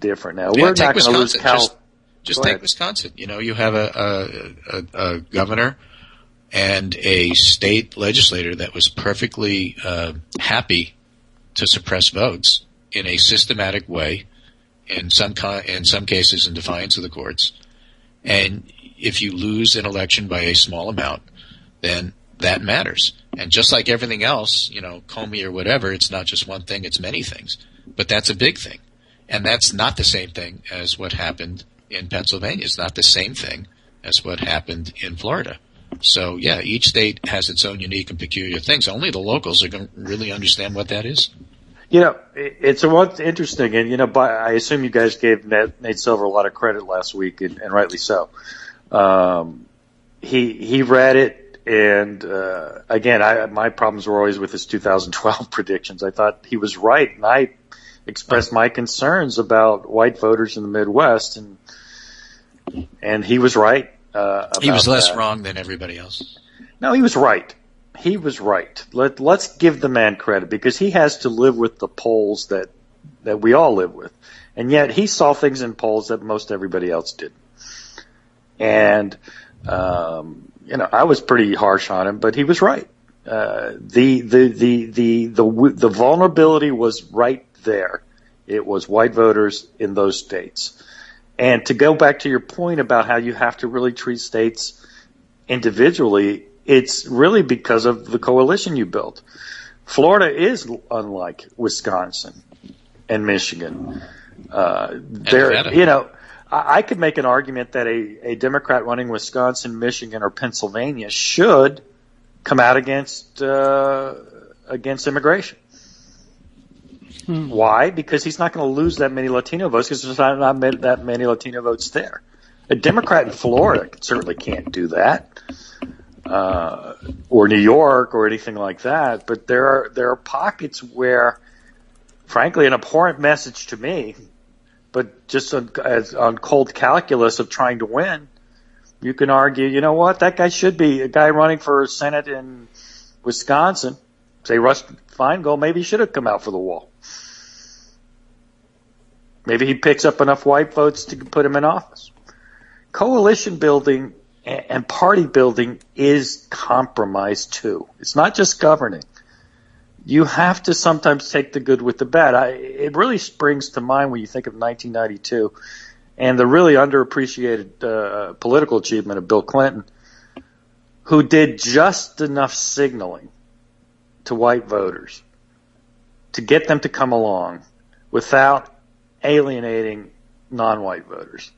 Speaker 4: different now. We're not going to lose California. Just take Wisconsin. You have a governor and a state legislator that was perfectly happy to suppress votes in a systematic way, in some cases in defiance of the courts. And if you lose an election by a small amount, then that matters. And just like everything else, Comey or whatever, it's not just one thing, it's many things. But that's a big thing. And that's not the same thing as what happened in Pennsylvania. It's not the same thing as what happened in Florida. So, yeah, each state has its own unique and peculiar things. Only the locals are going to really understand what that is.
Speaker 5: It's what's interesting, and I assume you guys gave Nate Silver a lot of credit last week, and rightly so. He read it, and again, my problems were always with his 2012 predictions. I thought he was right, and I expressed my concerns about white voters in the Midwest, and he was right.
Speaker 4: He was less wrong than everybody else.
Speaker 5: No, he was right. He was right. Let's give the man credit, because he has to live with the polls that we all live with. And yet he saw things in polls that most everybody else did. And, I was pretty harsh on him, but he was right. The vulnerability was right there. It was white voters in those states. And to go back to your point about how you have to really treat states individually, it's really because of the coalition you built. Florida is unlike Wisconsin and Michigan. I could make an argument that a Democrat running Wisconsin, Michigan, or Pennsylvania should come out against immigration. Why? Because he's not going to lose that many Latino votes, because there's not that many Latino votes there. A Democrat in Florida certainly can't do that. Or New York or anything like that, but there are pockets where, frankly, an abhorrent message to me, but just on cold calculus of trying to win, you can argue, you know what, that guy should be a guy running for Senate in Wisconsin, say Russ Feingold, maybe he should have come out for the wall. Maybe he picks up enough white votes to put him in office. Coalition building and party building is compromise too. It's not just governing. You have to sometimes take the good with the bad. It really springs to mind when you think of 1992 and the really underappreciated political achievement of Bill Clinton, who did just enough signaling to white voters to get them to come along without alienating non-white voters.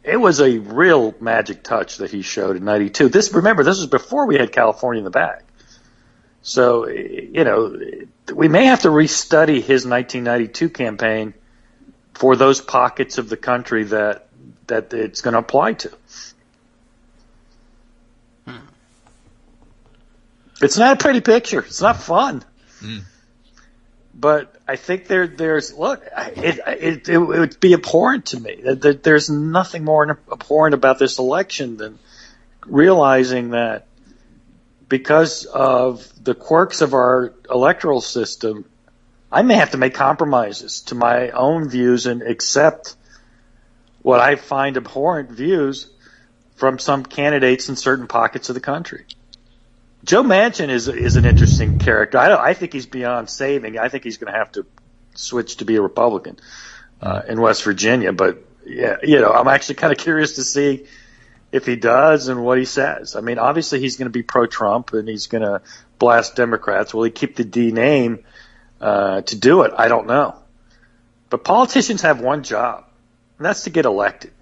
Speaker 5: It was a real magic touch that he showed in 92. Remember, this was before we had California in the bag. So, we may have to restudy his 1992 campaign for those pockets of the country that it's going to apply to. It's not a pretty picture. It's not fun. But I think there's look. It would be abhorrent to me that there's nothing more abhorrent about this election than realizing that because of the quirks of our electoral system, I may have to make compromises to my own views and accept what I find abhorrent views from some candidates in certain pockets of the country. Joe Manchin is an interesting character. I think he's beyond saving. I think he's going to have to switch to be a Republican in West Virginia. But yeah, I'm actually kind of curious to see if he does and what he says. I mean, obviously he's going to be pro-Trump and he's going to blast Democrats. Will he keep the D name to do it? I don't know. But politicians have one job, and that's to get elected.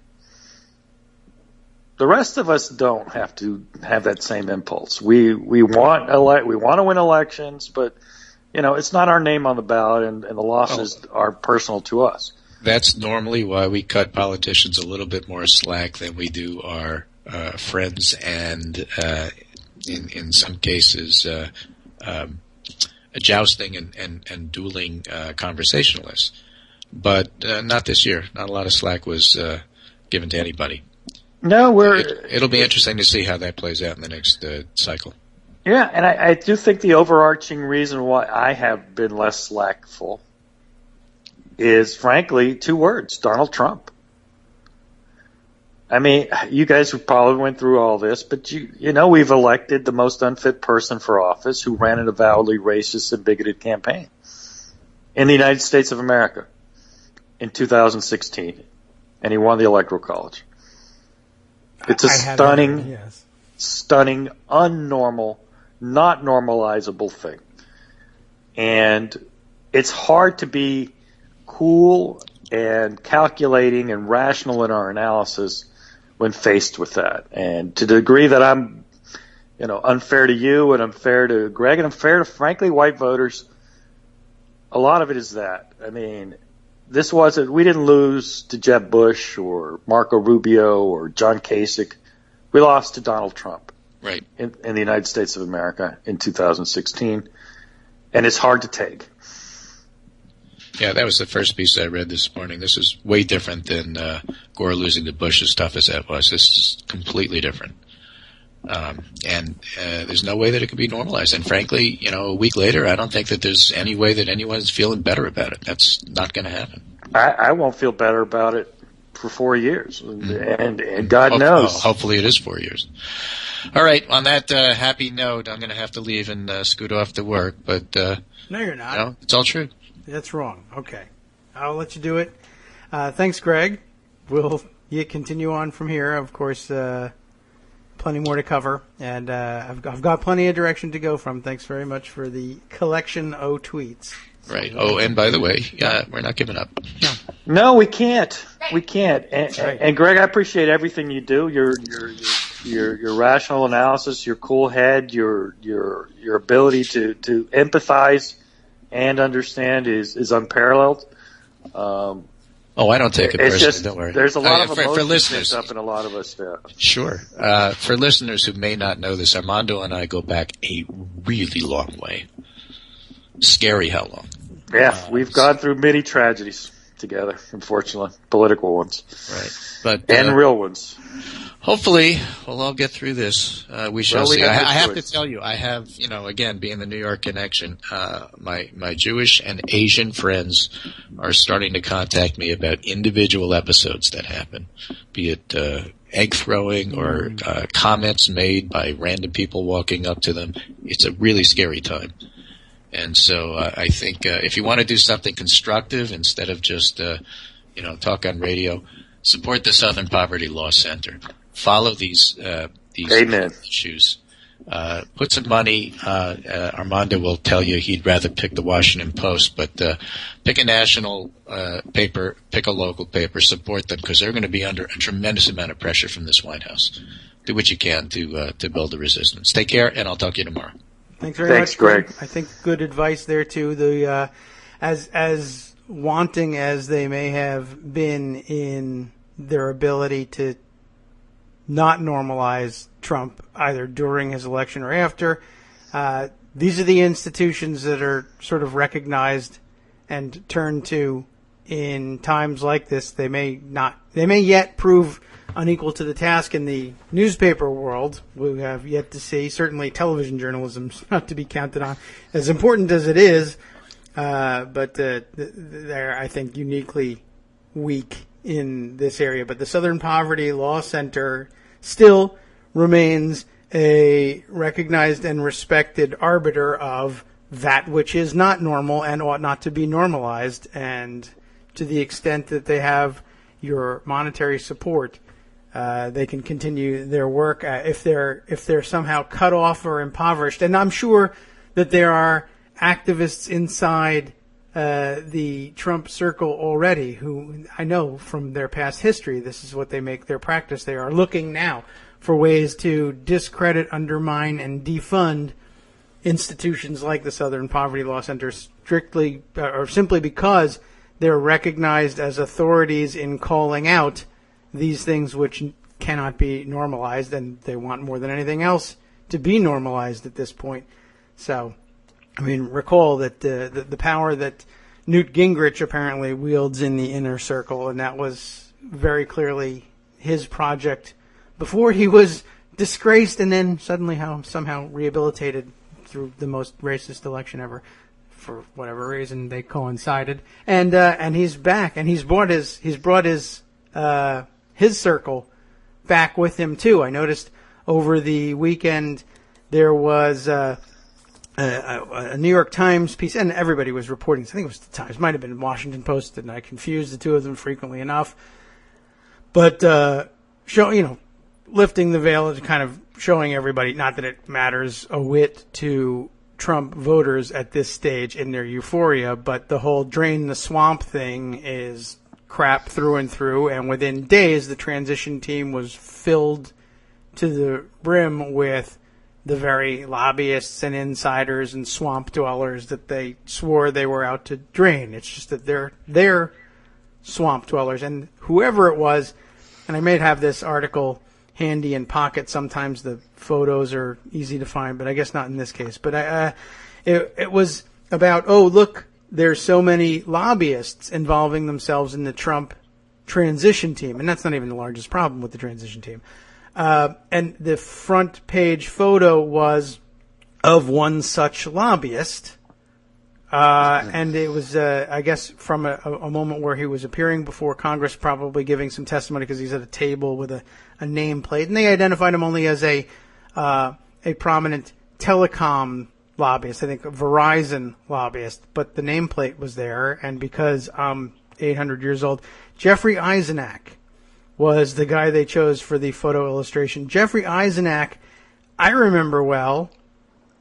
Speaker 5: The rest of us don't have to have that same impulse. We want to win elections, but it's not our name on the ballot, and the losses are personal to us.
Speaker 4: That's normally why we cut politicians a little bit more slack than we do our friends, and in some cases, jousting and dueling conversationalists. But not this year. Not a lot of slack was given to anybody.
Speaker 5: No,
Speaker 4: it'll be interesting to see how that plays out in the next cycle.
Speaker 5: Yeah, and I do think the overarching reason why I have been less slackful is, frankly, two words: Donald Trump. I mean, you guys probably went through all this, but we've elected the most unfit person for office who ran an avowedly racist and bigoted campaign in the United States of America in 2016, and he won the Electoral College. It's a stunning, unnormal not normalizable thing. And it's hard to be cool and calculating and rational in our analysis when faced with that. And to the degree that I'm, unfair to you and unfair to Greg and unfair to, frankly, white voters, a lot of it is that. I mean, we didn't lose to Jeb Bush or Marco Rubio or John Kasich. We lost to Donald Trump.
Speaker 4: Right.
Speaker 5: In the United States of America in 2016. And it's hard to take.
Speaker 4: Yeah, that was the first piece I read this morning. This is way different than Gore losing to Bush, as tough as that was. This is completely different. And there's no way that it can be normalized. And frankly, a week later, I don't think that there's any way that anyone's feeling better about it. That's not going to happen.
Speaker 5: I won't feel better about it for 4 years. And God knows.
Speaker 4: Hopefully it is 4 years. All right. On that happy note, I'm going to have to leave and scoot off to work. But
Speaker 3: no, you're not.
Speaker 4: It's all true.
Speaker 3: That's wrong. Okay. I'll let you do it. Thanks, Greg. We'll continue on from here. Of course, plenty more to cover. And I've got plenty of direction to go from. Thanks very much for the collection of tweets.
Speaker 4: Right. Oh, and by the way, we're not giving up.
Speaker 5: No, we can't. We can't. And Greg, I appreciate everything you do. Your rational analysis, your cool head, your ability to empathize and understand is unparalleled.
Speaker 4: I don't take it personally. Don't worry.
Speaker 5: There's a lot of emotion
Speaker 4: for listeners
Speaker 5: up in a lot of us.
Speaker 4: Sure. For listeners who may not know this, Armando and I go back a really long way. Scary how long.
Speaker 5: Yeah, we've gone through many tragedies together, unfortunately, political ones,
Speaker 4: right?
Speaker 5: And real ones.
Speaker 4: Hopefully, we'll all get through this. We shall see. I have to tell you, I have, again, being the New York connection, my Jewish and Asian friends are starting to contact me about individual episodes that happen, be it egg throwing or comments made by random people walking up to them. It's a really scary time. And so I think if you want to do something constructive instead of just, talk on radio, support the Southern Poverty Law Center. Follow these issues. Put some money. Armando will tell you he'd rather pick the Washington Post, but pick a national paper, pick a local paper, support them because they're going to be under a tremendous amount of pressure from this White House. Do what you can to build the resistance. Take care, and I'll talk to you tomorrow.
Speaker 3: Thanks very much, Greg. I think good advice there too. The as wanting as they may have been in their ability to not normalize Trump either during his election or after, these are the institutions that are sort of recognized and turned to in times like this. They may yet prove unequal to the task in the newspaper world. We have yet to see. Certainly television journalism is not to be counted on, as important as it is, but they're, I think, uniquely weak in this area. But the Southern Poverty Law Center still remains a recognized and respected arbiter of that which is not normal and ought not to be normalized. And to the extent that they have your monetary support, they can continue their work. If they're somehow cut off or impoverished, and I'm sure that there are activists inside the Trump circle already who I know from their past history, this is what they make their practice. They are looking now for ways to discredit, undermine, and defund institutions like the Southern Poverty Law Center strictly or simply because they're recognized as authorities in calling out these things which cannot be normalized, and they want more than anything else to be normalized at this point. So, I mean, recall that the power that Newt Gingrich apparently wields in the inner circle, and that was very clearly his project before he was disgraced and then suddenly somehow rehabilitated through the most racist election ever. For whatever reason, they coincided, and he's back, and he's brought his circle back with him too. I noticed over the weekend there was a New York Times piece, and everybody was reporting. I think it was the Times, might have been Washington Post, and I confused the two of them frequently enough. But lifting the veil to kind of showing everybody, not that it matters a whit to Trump voters at this stage in their euphoria, but the whole drain the swamp thing is crap through and through, and within days the transition team was filled to the brim with the very lobbyists and insiders and swamp dwellers that they swore they were out to drain. It's just that they're swamp dwellers, and whoever it was, and I may have this article handy in pocket. Sometimes the photos are easy to find, but I guess not in this case. But it was about, oh, look, there's so many lobbyists involving themselves in the Trump transition team. And that's not even the largest problem with the transition team. And the front page photo was of one such lobbyist. And it was, I guess, from a moment where he was appearing before Congress, probably giving some testimony because he's at a table with a nameplate. And they identified him only as a prominent telecom lobbyist, I think a Verizon lobbyist, but the nameplate was there. And because I'm 800 years old, Jeffrey Eisenack was the guy they chose for the photo illustration. Jeffrey Eisenack, I remember well.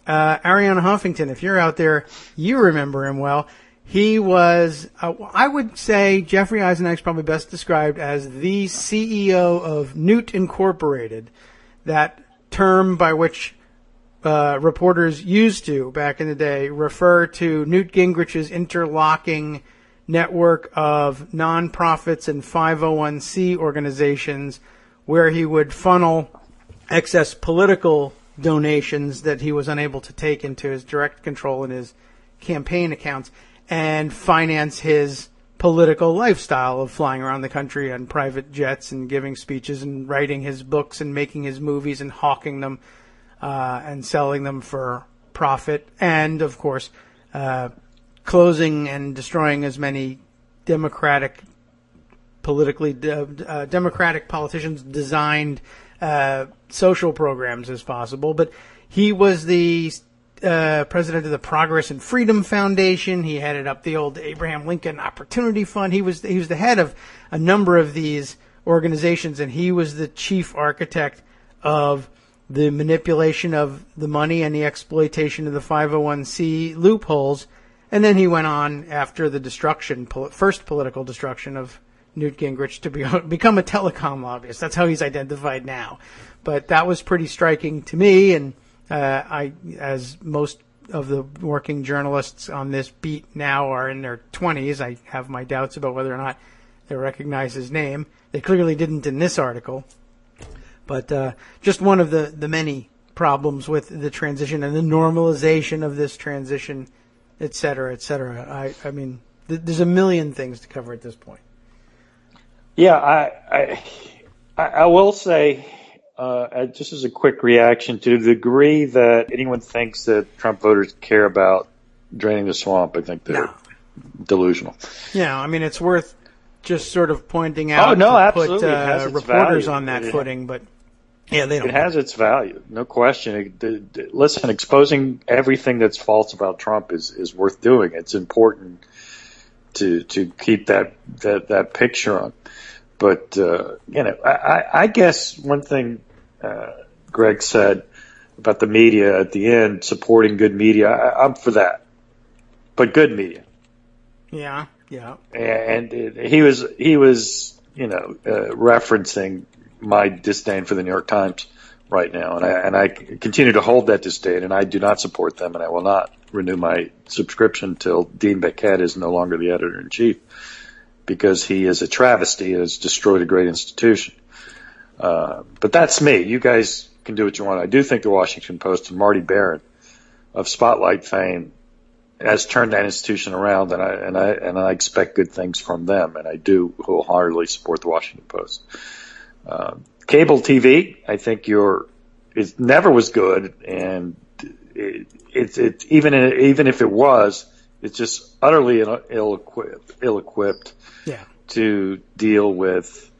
Speaker 3: Ariana Huffington, if you're out there, you remember him well. He was, I would say Jeffrey Eisenack's probably best described as the CEO of Newt Incorporated, that term by which reporters used to, back in the day, refer to Newt Gingrich's interlocking network of nonprofits and 501c organizations where he would funnel excess political donations that he was unable to take into his direct control in his campaign accounts and finance his political lifestyle of flying around the country on private jets and giving speeches and writing his books and making his movies and hawking them and selling them for profit, and of course closing and destroying as many democratic politicians designed social programs as possible. But he was the president of the Progress and Freedom Foundation. He headed up the old Abraham Lincoln Opportunity Fund. He was the head of a number of these organizations, and he was the chief architect of the manipulation of the money and the exploitation of the 501c loopholes. And then he went on after the first political destruction of Newt Gingrich to become a telecom lobbyist. That's how he's identified now. But that was pretty striking to me, and I, as most of the working journalists on this beat now are in their 20s, I have my doubts about whether or not they recognize his name. They clearly didn't in this article. But just one of the many problems with the transition and the normalization of this transition, et cetera, et cetera. I mean, there's a million things to cover at this point.
Speaker 5: Yeah, I will say, just as a quick reaction, to the degree that anyone thinks that Trump voters care about draining the swamp, I think they're delusional. Yeah,
Speaker 3: I mean, it's worth just sort of pointing out to put reporters on that footing, but yeah, they don't.
Speaker 5: It has its value, no question. Listen, exposing everything that's false about Trump is worth doing. It's important to keep that picture on. But I guess one thing Greg said about the media at the end, supporting good media, I'm for that, but good media.
Speaker 3: Yeah. Yeah.
Speaker 5: And he was referencing my disdain for the New York Times right now, and I continue to hold that disdain, and I do not support them, and I will not renew my subscription till Dean Baquet is no longer the editor-in-chief, because he is a travesty and has destroyed a great institution. But that's me. You guys can do what you want. I do think the Washington Post and Marty Barron of Spotlight fame has turned that institution around, and I expect good things from them, and I do wholeheartedly support the Washington Post. Cable TV, I think it never was good, and it even if it was, it's just utterly ill-equipped to deal with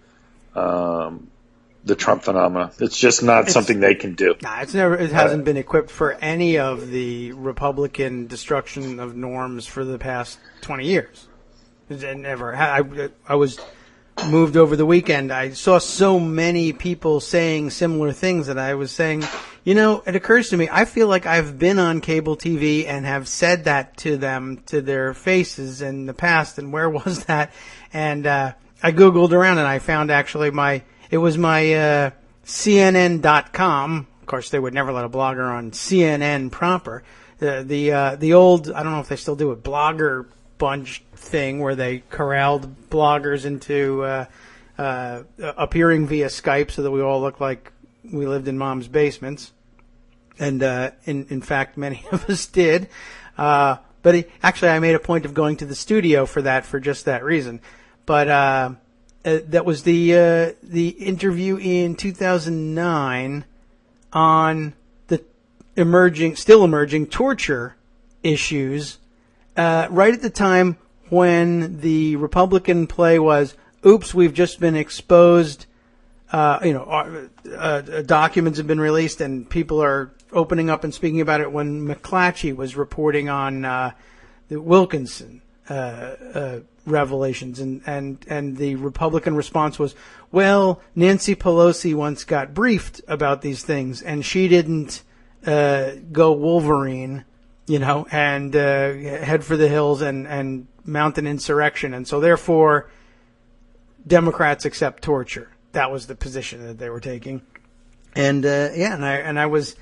Speaker 5: the Trump phenomena. It's just not something they can do.
Speaker 3: Nah, it hasn't been equipped for any of the Republican destruction of norms for the past 20 years. It never. I was moved over the weekend, I saw so many people saying similar things that I was saying, it occurs to me, I feel like I've been on cable TV and have said that to them, to their faces in the past, and where was that? And I Googled around and I found actually it was my CNN.com. Of course, they would never let a blogger on CNN proper. The old, I don't know if they still do it, Blogger Bunch thing where they corralled bloggers into appearing via Skype so that we all look like we lived in mom's basements. And in fact, many of us did. But actually, I made a point of going to the studio for just that reason. But that was the interview in 2009 on the still emerging torture issues, right at the time when the Republican play was, oops, we've just been exposed, documents have been released and people are opening up and speaking about it, when McClatchy was reporting on the Wilkinson revelations, and the Republican response was, well, Nancy Pelosi once got briefed about these things and she didn't go Wolverine, and head for the hills and mount an insurrection, and so therefore Democrats accept torture. That was the position that they were taking, and I was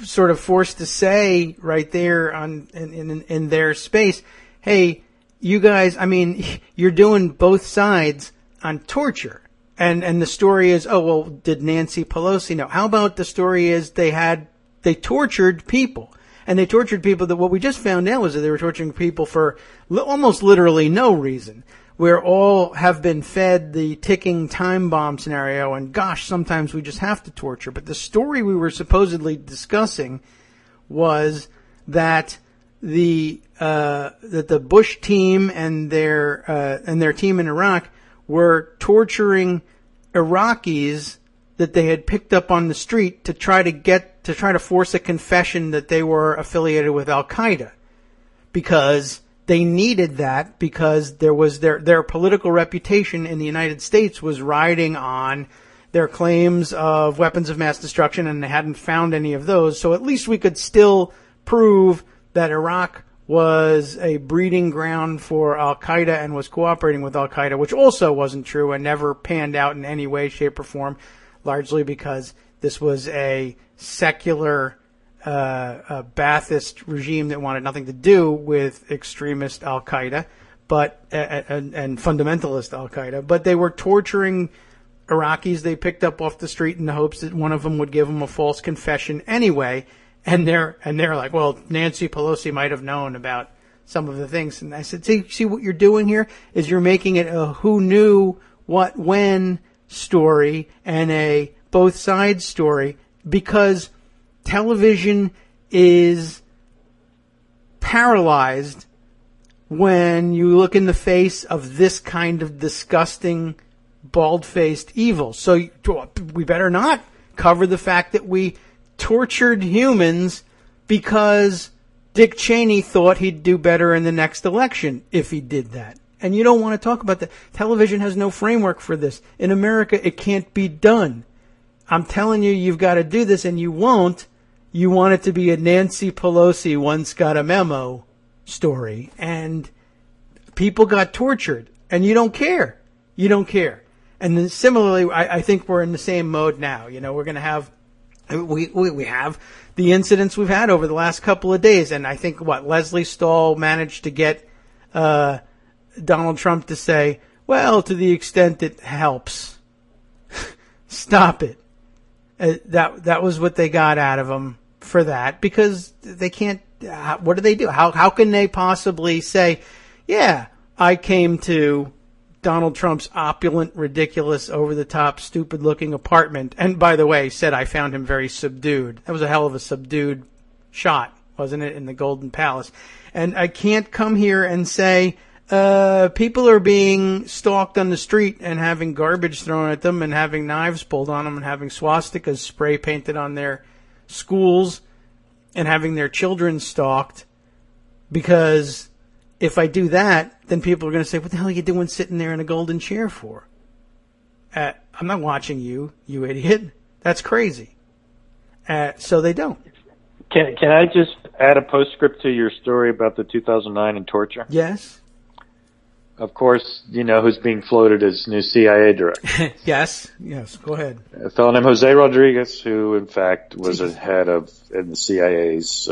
Speaker 3: sort of forced to say right there in their space, hey, you guys, I mean, you're doing both sides on torture, and the story is, oh well, did Nancy Pelosi know? How about the story is they tortured people. And they tortured people that what we just found out was that they were torturing people for almost literally no reason. We're all have been fed the ticking time bomb scenario, and gosh, sometimes we just have to torture. But the story we were supposedly discussing was that the Bush team and their team in Iraq were torturing Iraqis that they had picked up on the street to try to force a confession that they were affiliated with Al Qaeda, because they needed that, because there was their political reputation in the United States was riding on their claims of weapons of mass destruction, and they hadn't found any of those. So at least we could still prove that Iraq was a breeding ground for Al Qaeda and was cooperating with Al Qaeda, which also wasn't true and never panned out in any way, shape, or form, largely because this was a secular Ba'athist regime that wanted nothing to do with extremist Al Qaeda, and fundamentalist Al Qaeda. But they were torturing Iraqis they picked up off the street in the hopes that one of them would give them a false confession anyway. And they're like, well, Nancy Pelosi might have known about some of the things. And I said, see what you're doing here is you're making it a who knew what when story and a both sides story, because television is paralyzed when you look in the face of this kind of disgusting, bald-faced evil. So we better not cover the fact that we tortured humans because Dick Cheney thought he'd do better in the next election if he did that. And you don't want to talk about that. Television has no framework for this. In America, it can't be done. I'm telling you, you've got to do this, and you won't. You want it to be a Nancy Pelosi once got a memo story, and people got tortured, and you don't care. You don't care. And then similarly, I think we're in the same mode now. You know, we're going to have, we have the incidents we've had over the last couple of days, and I think Leslie Stahl managed to get Donald Trump to say, well, to the extent it helps, stop it. That was what they got out of him for that, because they can't. What do they do? How can they possibly say, yeah, I came to Donald Trump's opulent, ridiculous, over-the-top, stupid-looking apartment, and by the way, said I found him very subdued. That was a hell of a subdued shot, wasn't it, in the Golden Palace? And I can't come here and say people are being stalked on the street and having garbage thrown at them and having knives pulled on them and having swastikas spray painted on their schools and having their children stalked, because if I do that, then people are going to say, what the hell are you doing sitting there in a golden chair for? I'm not watching you, you idiot. That's crazy. So they don't.
Speaker 5: Can I just add a postscript to your story about the 2009 and torture?
Speaker 3: Yes.
Speaker 5: Of course, you know who's being floated as new CIA director.
Speaker 3: Yes, go ahead.
Speaker 5: A fellow named Jose Rodriguez, who in fact was a head of in the CIA's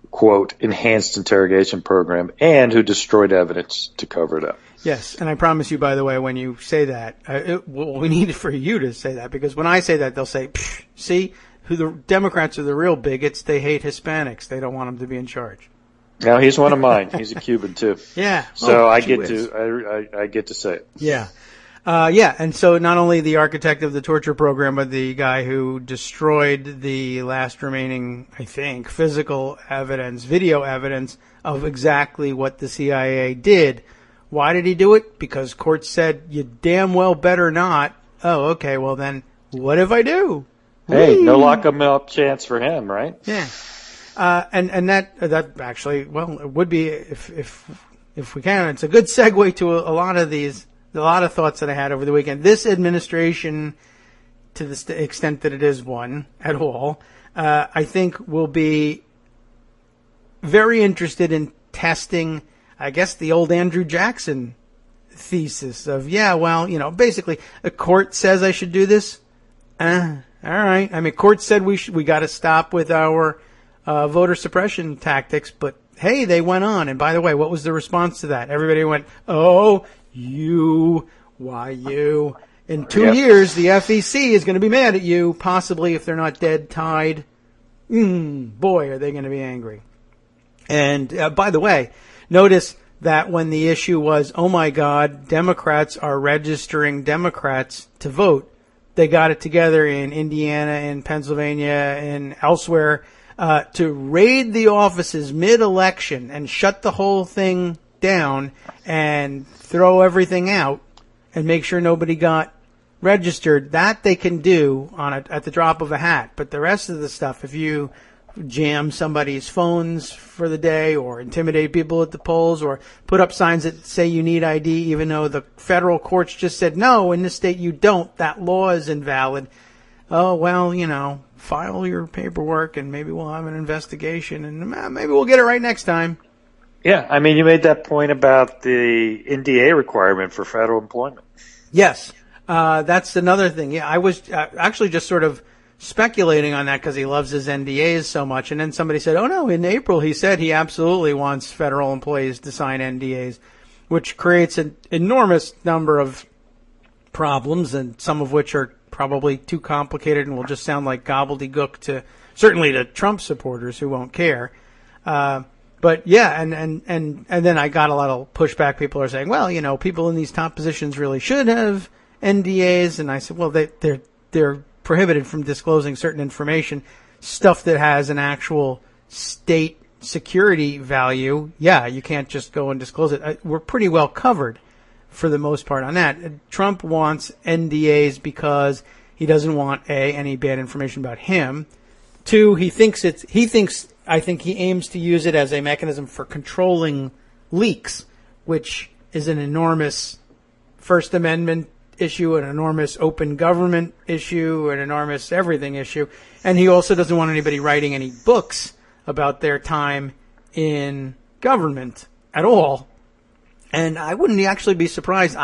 Speaker 5: quote enhanced interrogation program, and who destroyed evidence to cover it up.
Speaker 3: Yes, and I promise you, by the way, when you say that, we need for you to say that, because when I say that, they'll say, see, who the Democrats are the real bigots. They hate Hispanics. They don't want them to be in charge.
Speaker 5: Now he's one of mine. He's a Cuban too.
Speaker 3: Yeah.
Speaker 5: So I get to say it.
Speaker 3: Yeah. And so not only the architect of the torture program, but the guy who destroyed the last remaining, I think, physical evidence, video evidence of exactly what the CIA did. Why did he do it? Because courts said, you damn well better not. Oh, okay, well then, what if I do?
Speaker 5: Hey, no lock-up chance for him, right?
Speaker 3: Yeah. And that actually, well, it would be if we can. It's a good segue to a lot of thoughts that I had over the weekend. This administration, to the extent that it is one at all, I think will be very interested in testing, I guess, the old Andrew Jackson thesis of, basically a court says I should do this. All right. I mean, court said we got to stop with our voter suppression tactics, but hey, they went on. And by the way, what was the response to that? Everybody went, oh, why you? In 2 years, the FEC is going to be mad at you, possibly if they're not dead tied. Boy, are they going to be angry. And by the way, notice that when the issue was, oh my God, Democrats are registering Democrats to vote, they got it together in Indiana, in Pennsylvania, and elsewhere to raid the offices mid-election and shut the whole thing down and throw everything out and make sure nobody got registered. That they can do at the drop of a hat. But the rest of the stuff, if you jam somebody's phones for the day or intimidate people at the polls or put up signs that say you need ID even though the federal courts just said, no, in this state you don't, that law is invalid. Oh, well, file your paperwork and maybe we'll have an investigation and maybe we'll get it right next time.
Speaker 5: Yeah, I mean, you made that point about the NDA requirement for federal employment.
Speaker 3: Yes, that's another thing. Yeah, I was actually just sort of speculating on that because he loves his NDAs so much. And then somebody said, oh, no, in April he said he absolutely wants federal employees to sign NDAs, which creates an enormous number of problems, and some of which are probably too complicated and will just sound like gobbledygook certainly to Trump supporters who won't care. But yeah, and then I got a lot of pushback. People are saying, well, people in these top positions really should have NDAs. And I said, well, they're prohibited from disclosing certain information, stuff that has an actual state security value. Yeah, you can't just go and disclose it. We're pretty well covered for the most part on that. Trump wants NDAs because he doesn't want any bad information about him. 2, I think he aims to use it as a mechanism for controlling leaks, which is an enormous First Amendment issue, an enormous open government issue, an enormous everything issue. And he also doesn't want anybody writing any books about their time in government at all. And I wouldn't actually be surprised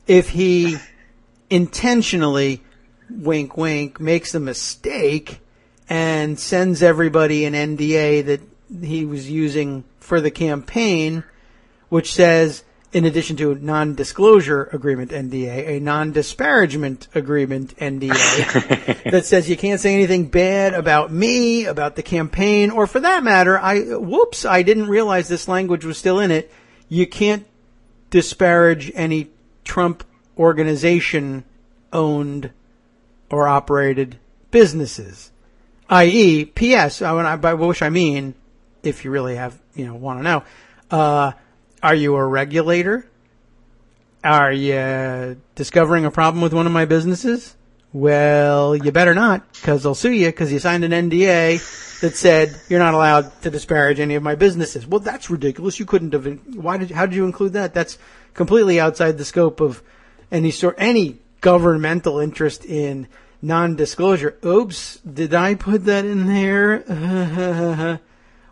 Speaker 3: if he intentionally, wink, wink, makes a mistake and sends everybody an NDA that he was using for the campaign, which says, in addition to a non-disclosure agreement NDA, a non-disparagement agreement NDA that says you can't say anything bad about me, about the campaign, or for that matter, I didn't realize this language was still in it. You can't disparage any Trump organization owned or operated businesses. I.e., P.S., by which I mean, if you really want to know, are you a regulator? Are you discovering a problem with one of my businesses? Well, you better not, because they'll sue you because you signed an NDA that said you're not allowed to disparage any of my businesses. Well, that's ridiculous. You couldn't have. How did you include that? That's completely outside the scope of any governmental interest in non-disclosure. Oops, did I put that in there?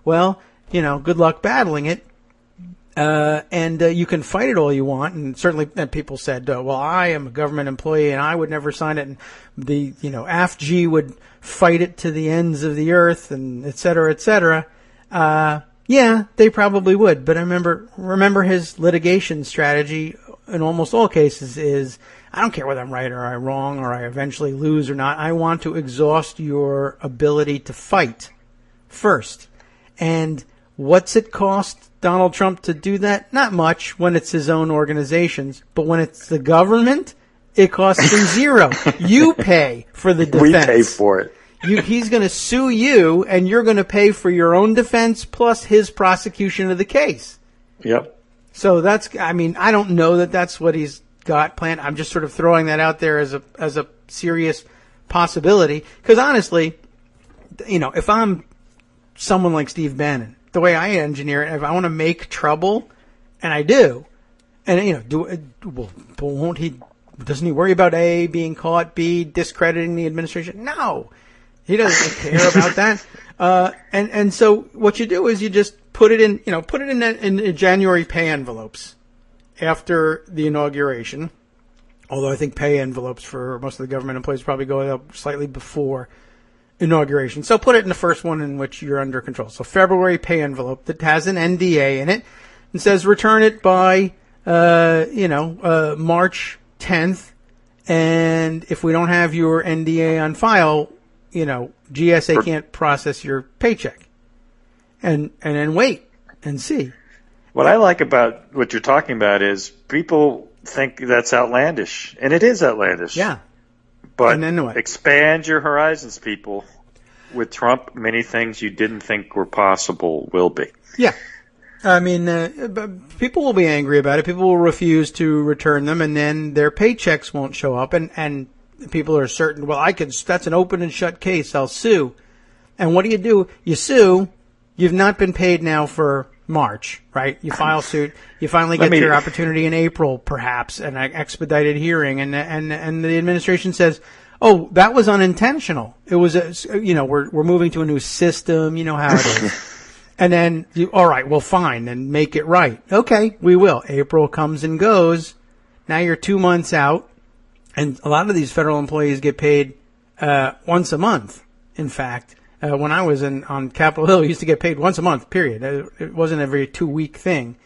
Speaker 3: Well, good luck battling it. And you can fight it all you want. And certainly people said, well, I am a government employee and I would never sign it. And the, AFG would fight it to the ends of the earth and et cetera, et cetera. Yeah, they probably would. But I remember his litigation strategy in almost all cases is, I don't care whether I'm right or I'm wrong or I eventually lose or not. I want to exhaust your ability to fight first. And what's it cost Donald Trump to do that? Not much when it's his own organizations, but when it's the government, it costs him zero. You pay for the defense.
Speaker 5: We pay for it.
Speaker 3: He's going to sue you, and you're going to pay for your own defense plus his prosecution of the case.
Speaker 5: Yep.
Speaker 3: So I don't know that that's what he's got planned. I'm just sort of throwing that out there as a serious possibility. Because honestly, if I'm someone like Steve Bannon, the way I engineer it, if I want to make trouble, and I do, and won't he? Doesn't he worry about A, being caught, B, discrediting the administration? No, he doesn't care about that. And so what you do is you just put it in January pay envelopes after the inauguration. Although I think pay envelopes for most of the government employees probably go up slightly before inauguration. So put it in the first one in which you're under control. So February pay envelope that has an NDA in it and says return it by, March 10th. And if we don't have your NDA on file, GSA can't process your paycheck. And then wait and see.
Speaker 5: What I like about what you're talking about is people think that's outlandish, and it is outlandish.
Speaker 3: Yeah.
Speaker 5: But
Speaker 3: and then what?
Speaker 5: Expand your horizons, people. With Trump, many things you didn't think were possible will be.
Speaker 3: Yeah. I mean, people will be angry about it. People will refuse to return them, and then their paychecks won't show up. And people are certain, well, that's an open and shut case. I'll sue. And what do? You sue. You've not been paid now for March, right? You file suit. You finally get your opportunity in April, perhaps, an expedited hearing, and the administration says, "Oh, that was unintentional. It was we're moving to a new system. You know how it is." And then all right, well, fine, then make it right. Okay, we will. April comes and goes. Now you're 2 months out, and a lot of these federal employees get paid once a month. In fact. When I was on Capitol Hill, we used to get paid once a month, period. It wasn't every 2-week thing.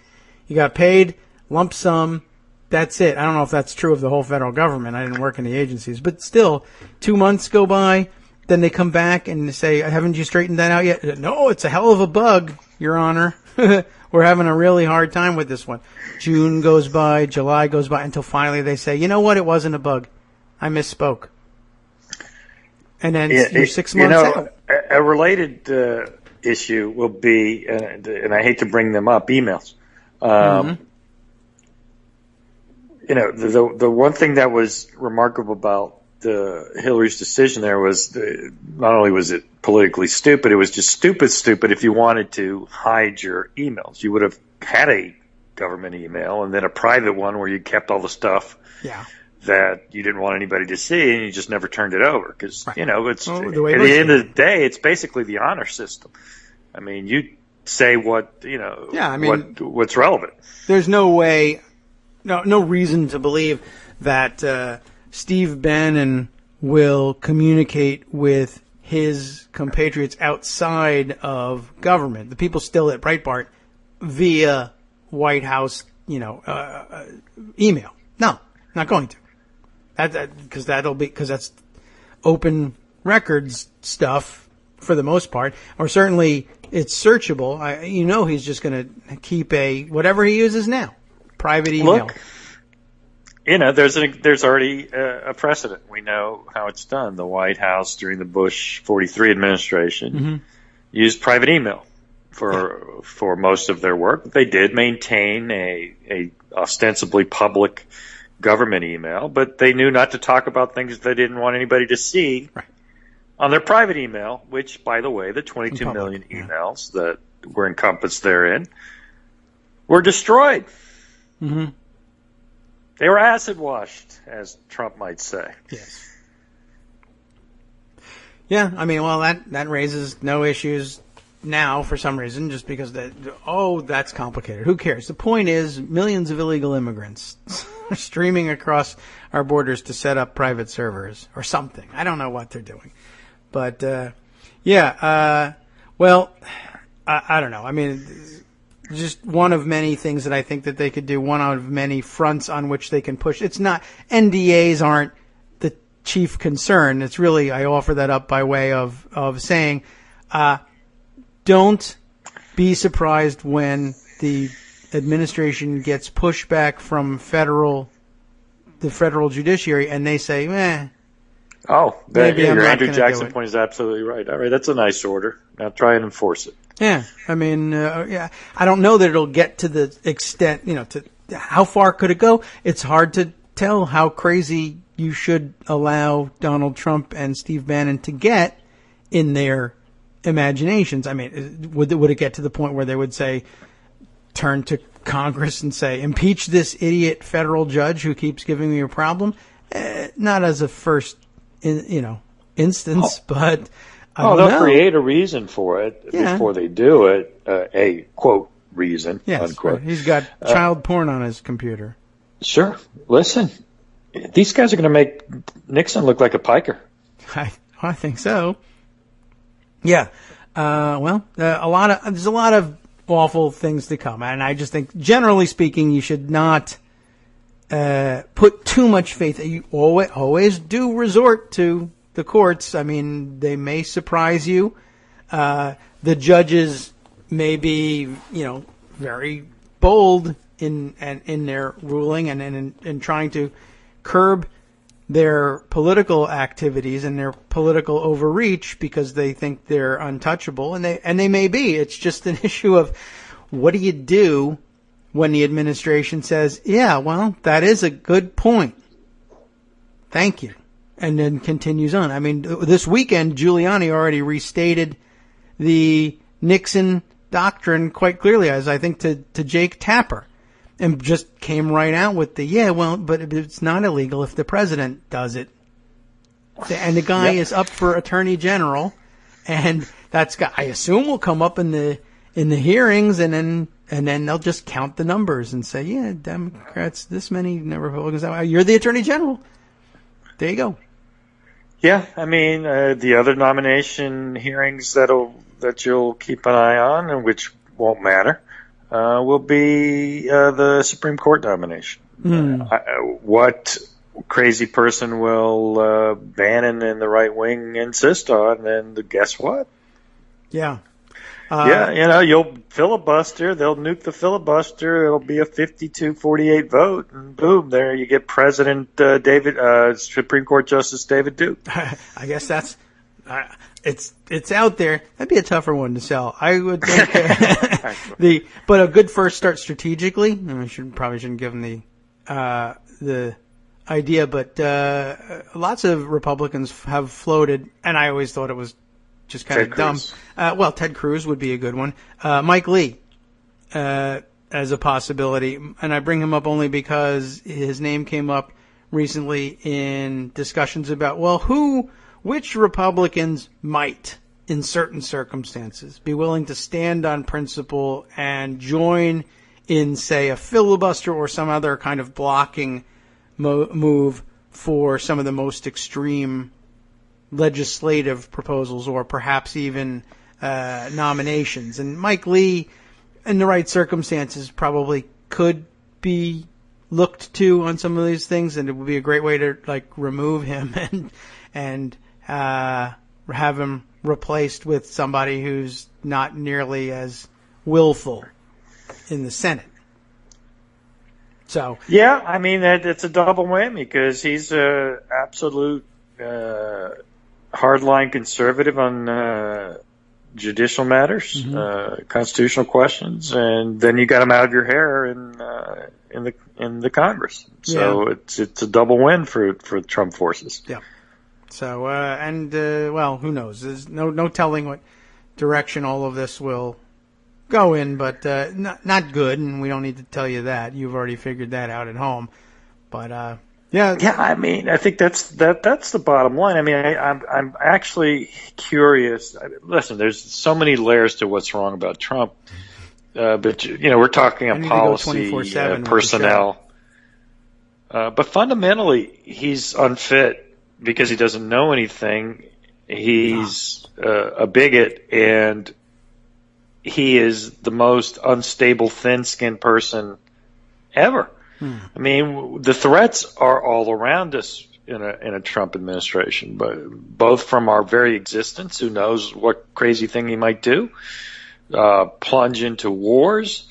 Speaker 3: You got paid, lump sum, that's it. I don't know if that's true of the whole federal government. I didn't work in the agencies. But still, 2 months go by, then they come back and say, haven't you straightened that out yet? No, it's a hell of a bug, Your Honor. We're having a really hard time with this one. June goes by, July goes by, until finally they say, you know what, it wasn't a bug. I misspoke. And then you're 6 months out.
Speaker 5: A related issue will be, and I hate to bring them up, emails. The one thing that was remarkable about Hillary's decision there was not only was it politically stupid, it was just stupid if you wanted to hide your emails. You would have had a government email and then a private one where you kept all the stuff. Yeah. That you didn't want anybody to see, and you just never turned it over because it's at the end of the day, it's basically the honor system. I mean, you say what what's relevant.
Speaker 3: There's no way, no reason to believe that Steve Bannon will communicate with his compatriots outside of government, the people still at Breitbart, via White House, email. No, not going to. Because that's open records stuff for the most part, or certainly it's searchable. He's just going to keep whatever he uses now, private email.
Speaker 5: Look, there's already a precedent. We know how it's done. The White House during the Bush 43 administration used private email for most of their work. They did maintain a ostensibly public government email, but they knew not to talk about things they didn't want anybody to see on their private email, which, by the way, the 22 million emails that were encompassed therein were destroyed. They were acid washed, as Trump might say.
Speaker 3: Yes. Yeah, I mean, well, that raises no issues now for some reason, just because that's complicated. Who cares? The point is, millions of illegal immigrants are streaming across our borders to set up private servers or something. I don't know what they're doing. But, well, I don't know. I mean, just one of many things that I think that they could do, one out of many fronts on which they can push. It's not, NDAs aren't the chief concern. It's really, I offer that up by way of saying, don't be surprised when the administration gets pushback from the federal judiciary and they say,
Speaker 5: your Andrew Jackson point is absolutely right. All right, that's a nice order. Now try and enforce it.
Speaker 3: Yeah, I mean, I don't know that it'll get to the extent, to how far could it go? It's hard to tell how crazy you should allow Donald Trump and Steve Bannon to get in their imaginations. I mean, would it get to the point where they would say, turn to Congress and say, impeach this idiot federal judge who keeps giving me a problem? Not as a first, instance, but
Speaker 5: they'll create a reason for it before they do it. A quote reason, unquote.
Speaker 3: Right. He's got child porn on his computer.
Speaker 5: Sure. Listen, these guys are going to make Nixon look like a piker.
Speaker 3: I think so. Yeah. There's a lot of awful things to come, and I just think, generally speaking, you should not put too much faith. You always do resort to the courts. I mean, they may surprise you. The judges may be, very bold in their ruling and in trying to curb their political activities and their political overreach because they think they're untouchable, and they may be. It's just an issue of what do you do when the administration says, yeah, well, that is a good point. Thank you. And then continues on. I mean, this weekend, Giuliani already restated the Nixon doctrine quite clearly, as I think to Jake Tapper, and just came right out with but it's not illegal if the president does it. And the guy is up for attorney general, and I assume will come up in the hearings, and then they'll just count the numbers and say, Democrats this many, Republicans that way. You're the attorney general. There you go.
Speaker 5: Yeah, I mean, the other nomination hearings that you'll keep an eye on, and which won't matter, will be the Supreme Court nomination. What crazy person will Bannon and the right wing insist on? And guess what?
Speaker 3: Yeah.
Speaker 5: You'll filibuster. They'll nuke the filibuster. It'll be a 52-48 vote, and boom, there you get President Supreme Court Justice David Duke.
Speaker 3: I guess that's it's out there. That'd be a tougher one to sell. I would think but a good first start strategically. I mean, probably shouldn't give them the idea, but lots of Republicans have floated, and I always thought it was just kind of dumb. Ted Cruz would be a good one. Mike Lee, as a possibility. And I bring him up only because his name came up recently in discussions about, which Republicans might, in certain circumstances, be willing to stand on principle and join in, say, a filibuster or some other kind of blocking move for some of the most extreme legislative proposals, or perhaps even nominations. And Mike Lee, in the right circumstances, probably could be looked to on some of these things, and it would be a great way to remove him and have him replaced with somebody who's not nearly as willful in the Senate. So
Speaker 5: yeah, I mean it's a double whammy because he's a absolute hardline conservative on judicial matters, constitutional questions, and then you got him out of your hair in the Congress. So it's a double win for Trump forces.
Speaker 3: Yeah. So who knows? There's no telling what direction all of this will go in, but not good, and we don't need to tell you that. You've already figured that out at home. But
Speaker 5: yeah. I mean, I think that's the bottom line. I mean, I'm actually curious. Listen, there's so many layers to what's wrong about Trump, but we're talking a policy, personnel. But fundamentally, he's unfit because he doesn't know anything. He's a bigot, and he is the most unstable, thin-skinned person ever. I mean, the threats are all around us in a Trump administration, but both from our very existence, who knows what crazy thing he might do, plunge into wars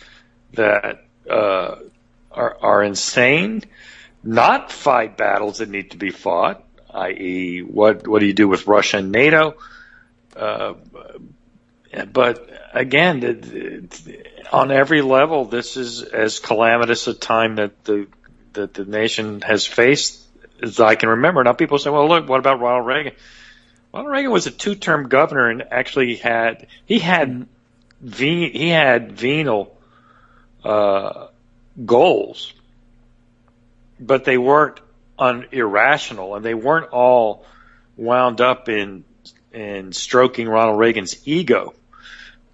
Speaker 5: that are insane, not fight battles that need to be fought, i.e., what do you do with Russia and NATO? But again, on every level, this is as calamitous a time that the nation has faced as I can remember. Now, people say, "Well, look, what about Ronald Reagan?" Ronald Reagan was a 2-term governor and actually had venal goals, but they weren't irrational, and they weren't all wound up in stroking Ronald Reagan's ego.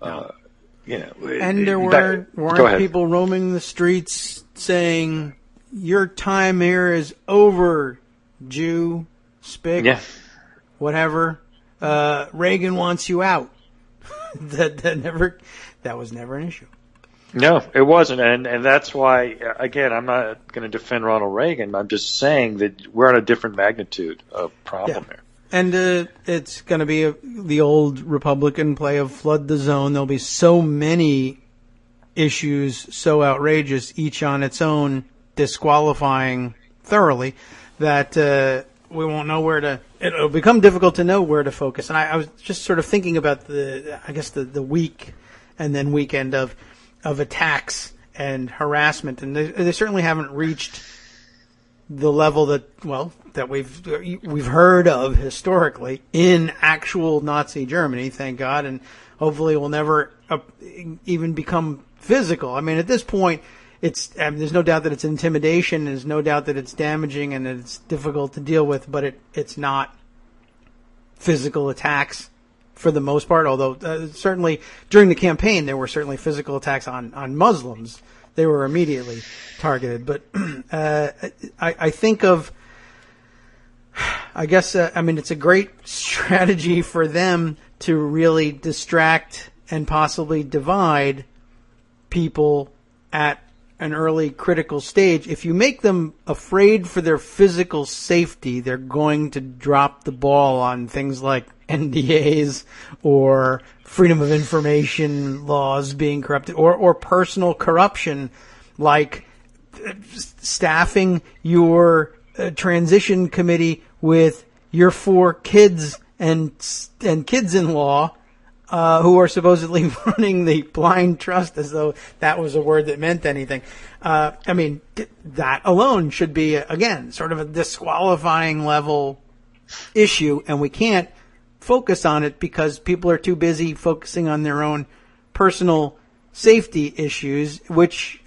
Speaker 3: And there weren't people roaming the streets saying, "Your time here is over, Jew, spick, whatever. Reagan wants you out." That was never an issue.
Speaker 5: No, it wasn't, and that's why, again, I'm not going to defend Ronald Reagan. I'm just saying that we're on a different magnitude of problem here.
Speaker 3: And it's going to be the old Republican play of flood the zone. There'll be so many issues so outrageous, each on its own, disqualifying thoroughly, that we won't know it'll become difficult to know where to focus. And I was just sort of thinking about the week and then weekend of attacks and harassment. And they certainly haven't reached the level that we've heard of historically in actual Nazi Germany, thank God, and hopefully will never even become physical. I mean, at this point, there's no doubt that it's intimidation, there's no doubt that it's damaging and it's difficult to deal with, but it's not physical attacks for the most part, although certainly during the campaign there were certainly physical attacks on Muslims. They were immediately targeted. But I think of, it's a great strategy for them to really distract and possibly divide people at an early critical stage. If you make them afraid for their physical safety, they're going to drop the ball on things like NDAs or freedom of information laws being corrupted, or personal corruption, like staffing your transition committee with your 4 kids and kids-in-law who are supposedly running the blind trust, as though that was a word that meant anything. That alone should be, again, sort of a disqualifying level issue, and we can't focus on it because people are too busy focusing on their own personal safety issues, which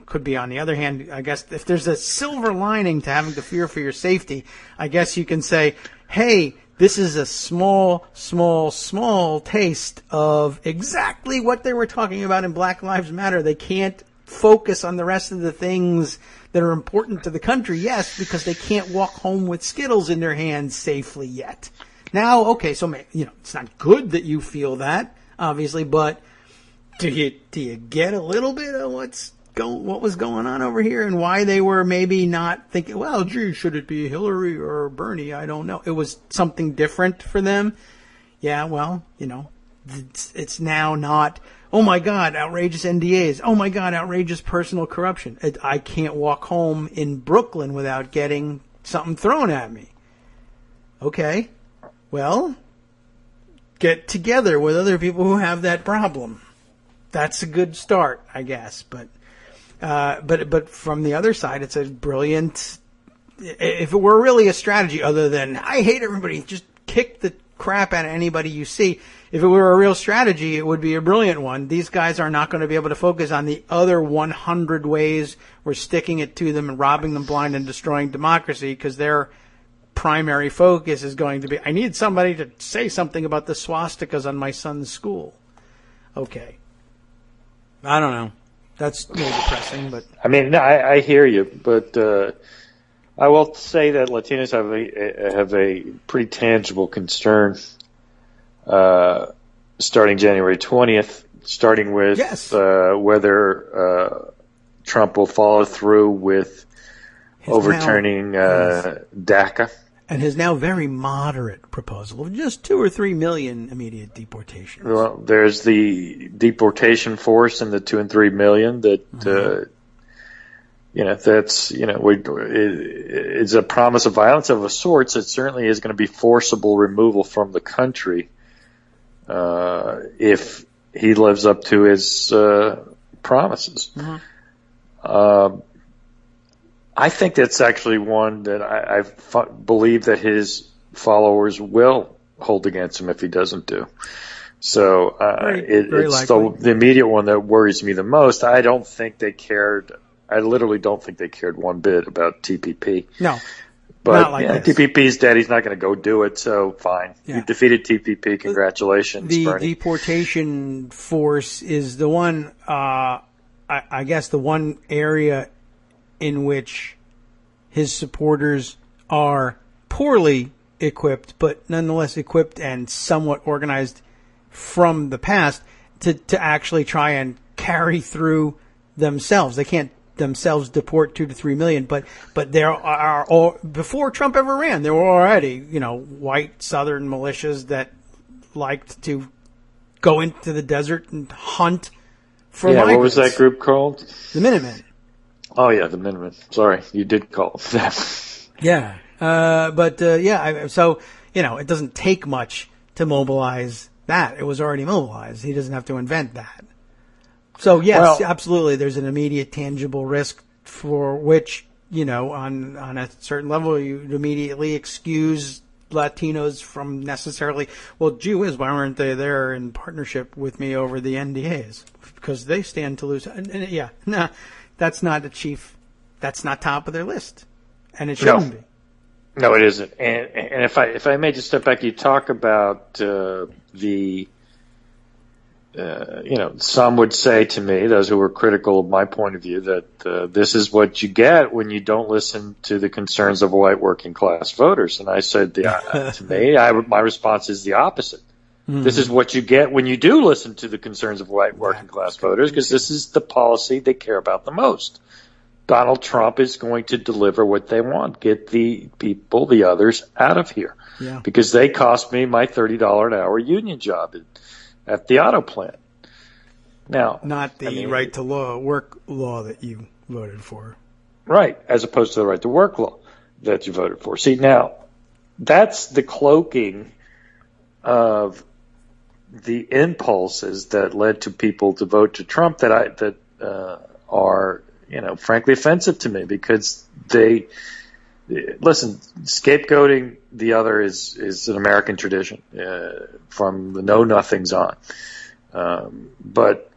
Speaker 3: could be, on the other hand, I guess if there's a silver lining to having to fear for your safety, I guess you can say, hey, this is a small taste of exactly what they were talking about in Black Lives Matter. They can't focus on the rest of the things that are important to the country, yes, because they can't walk home with Skittles in their hands safely yet. Now, okay, so it's not good that you feel that, obviously, but do you get a little bit of what was going on over here and why they were maybe not thinking, well, gee, should it be Hillary or Bernie? I don't know. It was something different for them. Yeah, well, it's now not, oh my God, outrageous NDAs. Oh my God, outrageous personal corruption. I can't walk home in Brooklyn without getting something thrown at me. Okay. Well, get together with other people who have that problem. That's a good start, I guess. But from the other side, it's a brilliant. If it were really a strategy other than I hate everybody, just kick the crap out of anybody you see. if it were a real strategy, it would be a brilliant one. These guys are not going to be able to focus on the other 100 ways we're sticking it to them and robbing them blind and destroying democracy, because their primary focus is going to be, I need somebody to say something about the swastikas on my son's school. Okay. I don't know. That's a little depressing, but...
Speaker 5: I mean, I hear you, but I will say that Latinos have a pretty tangible concern starting January 20th, starting with whether Trump will follow through with overturning DACA.
Speaker 3: And his now very moderate proposal of just 2 or 3 million immediate deportations.
Speaker 5: Well, there's the deportation force and the 2 and 3 million that, that's, it's a promise of violence of a sort. It certainly is going to be forcible removal from the country if he lives up to his promises. I think that's actually one that I believe that his followers will hold against him if he doesn't do. So it's the immediate one that worries me the most. I literally don't think they cared one bit about TPP.
Speaker 3: No.
Speaker 5: But TPP's dead. He's not going to go do it, so fine. Yeah. You defeated TPP. Congratulations,
Speaker 3: The
Speaker 5: Bernie.
Speaker 3: deportation force is the one, I guess, the one area in which his supporters are poorly equipped, but nonetheless equipped and somewhat organized from the past to actually try and carry through themselves. They can't themselves deport 2 to 3 million, but there are, before Trump ever ran, there were already, white Southern militias that liked to go into the desert and hunt for migrants.
Speaker 5: What was that group called?
Speaker 3: The Minutemen.
Speaker 5: Oh, yeah, the Minutemen. Sorry, you did call them.
Speaker 3: Yeah. So, it doesn't take much to mobilize that. It was already mobilized. He doesn't have to invent that. So, yes, absolutely, there's an immediate tangible risk for which, on a certain level, you'd immediately excuse Latinos from necessarily, well, gee whiz, why weren't they there in partnership with me over the NDAs? Because they stand to lose. That's not that's not top of their list. And it shouldn't be.
Speaker 5: No, it isn't. And if I may just step back, you talk about some would say to me, those who were critical of my point of view, that this is what you get when you don't listen to the concerns of white working class voters. And I said, to me, my response is the opposite. This is what you get when you do listen to the concerns of white working class voters, because this is the policy they care about the most. Donald Trump is going to deliver what they want. Get the people, the others, out of here. Yeah. Because they cost me my $30 an hour union job at the auto plant. Now,
Speaker 3: not the right to work law that you voted for.
Speaker 5: Right, as opposed to the right to work law that you voted for. See, now, that's the cloaking of the impulses that led to people to vote to Trump that are, frankly offensive to me, because scapegoating the other is an American tradition from the know-nothings on. But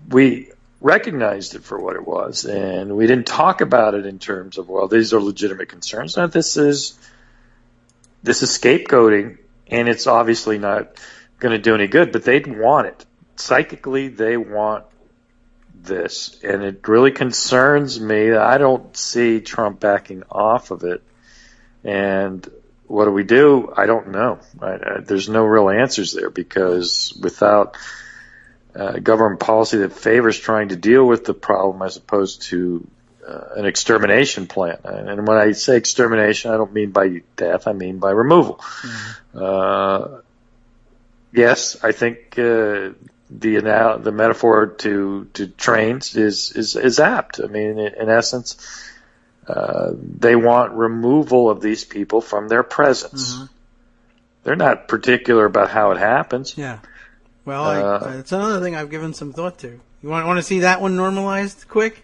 Speaker 5: we recognized it for what it was, and we didn't talk about it in terms of, well, these are legitimate concerns. No, this is scapegoating, and it's obviously not going to do any good, but they'd want it. Psychically, they want this, and it really concerns me that I don't see Trump backing off of it. And what do? I don't know. There's no real answers there, because without government policy that favors trying to deal with the problem as opposed to an extermination plan. And when I say extermination, I don't mean by death, I mean by removal. Yes, I think the metaphor to trains is apt. I mean, in essence, they want removal of these people from their presence. Mm-hmm. They're not particular about how it happens.
Speaker 3: Yeah. Well, it's another thing I've given some thought to. You want to see that one normalized quick?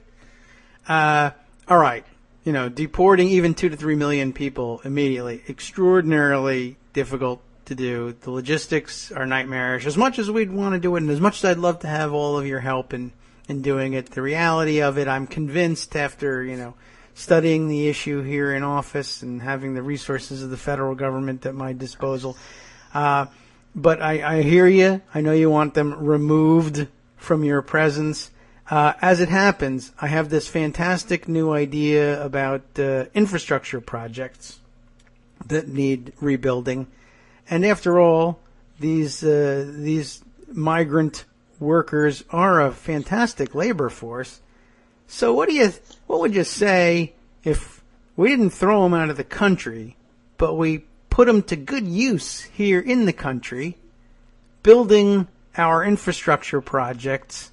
Speaker 3: All right. Deporting even 2 to 3 million people immediately, extraordinarily difficult to do. The logistics are nightmarish. As much as we'd want to do it, and as much as I'd love to have all of your help in doing it, the reality of it, I'm convinced after, studying the issue here in office and having the resources of the federal government at my disposal. But I hear you. I know you want them removed from your presence. As it happens, I have this fantastic new idea about infrastructure projects that need rebuilding. And after all, these migrant workers are a fantastic labor force. So what would you say if we didn't throw them out of the country, but we put them to good use here in the country, building our infrastructure projects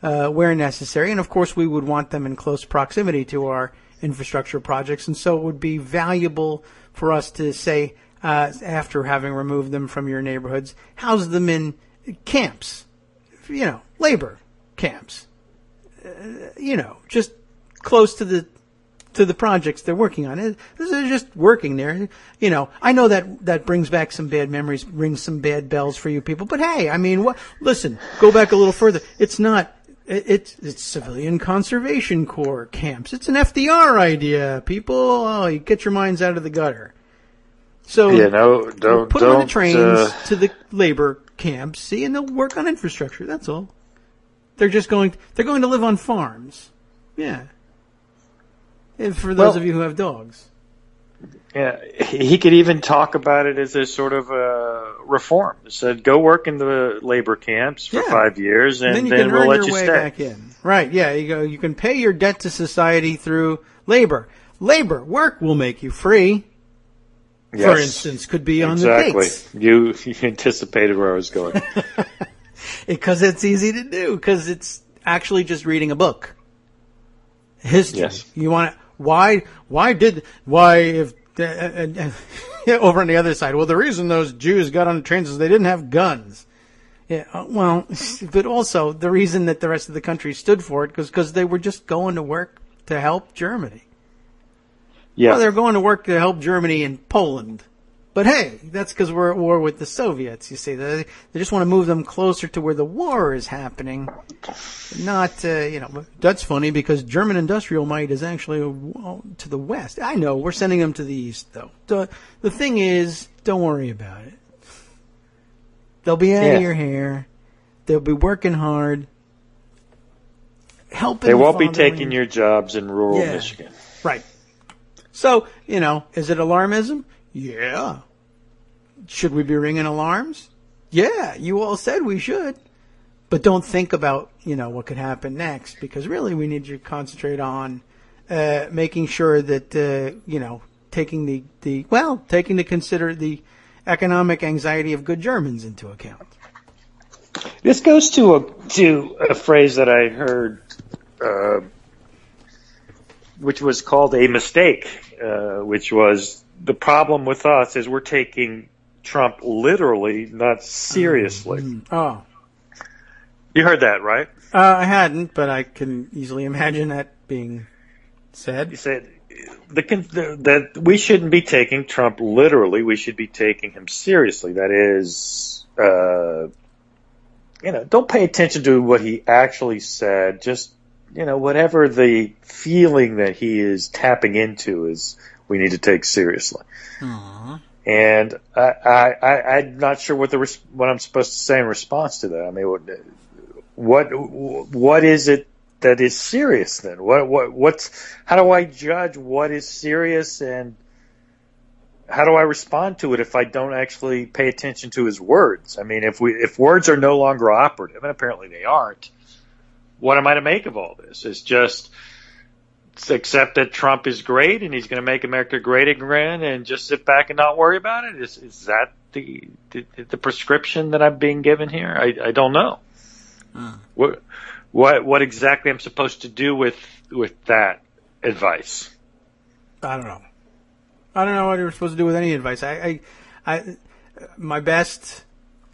Speaker 3: where necessary? And of course, we would want them in close proximity to our infrastructure projects, and so it would be valuable for us to say, after having removed them from your neighborhoods, house them in camps, labor camps, just close to the projects they're working on. They're just working there. I know that brings back some bad memories, rings some bad bells for you people. But hey, listen, go back a little further. It's not. It's Civilian Conservation Corps camps. It's an FDR idea. People, you get your minds out of the gutter. So
Speaker 5: don't
Speaker 3: put them on the trains to the labor camps, and they'll work on infrastructure. That's all. They're going to live on farms. Yeah. And for those of you who have dogs.
Speaker 5: Yeah, he could even talk about it as a sort of reform. He said, go work in the labor camps for 5 years, and then we'll let you stay.
Speaker 3: Back in. Right, yeah, you can pay your debt to society through labor. Work will make you free. Yes, for instance, could be on the gates.
Speaker 5: You anticipated where I was going.
Speaker 3: Because it's easy to do, because it's actually just reading a book. History. Yes. You want to... Why if over on the other side? Well, the reason those Jews got on the trains is they didn't have guns. Yeah, well, but also the reason that the rest of the country stood for it was because they were just going to work to help Germany. Yeah, well, they're going to work to help Germany in Poland. But hey, that's because we're at war with the Soviets, you see. They just want to move them closer to where the war is happening. Not, that's funny because German industrial might is actually to the west. I know, we're sending them to the east, though. The thing is, don't worry about it. They'll be out of your hair. They'll be working hard. Helping.
Speaker 5: They won't be taking your jobs in rural Michigan.
Speaker 3: Right. So, is it alarmism? Yeah. Should we be ringing alarms? Yeah, you all said we should. But don't think about, what could happen next, because really we need you to concentrate on making sure that, taking to consider the economic anxiety of good Germans into account.
Speaker 5: This goes to a phrase that I heard, which was called a mistake, which was, the problem with us is we're taking Trump literally, not seriously.
Speaker 3: Oh.
Speaker 5: You heard that, right?
Speaker 3: I hadn't, but I can easily imagine that being said.
Speaker 5: You said that we shouldn't be taking Trump literally. We should be taking him seriously. That is, don't pay attention to what he actually said. Just, whatever the feeling that he is tapping into is, we need to take seriously. Aww. And I'm not sure what I'm supposed to say in response to that. I mean, what is it that is serious then? How do I judge what is serious, and how do I respond to it if I don't actually pay attention to his words? I mean, if words are no longer operative, and apparently they aren't, what am I to make of all this? It's just accept that Trump is great and he's going to make America great again, and just sit back and not worry about it? Is that the prescription that I'm being given here? I don't know. What exactly I'm supposed to do with that advice?
Speaker 3: I don't know. I don't know what you're supposed to do with any advice. My best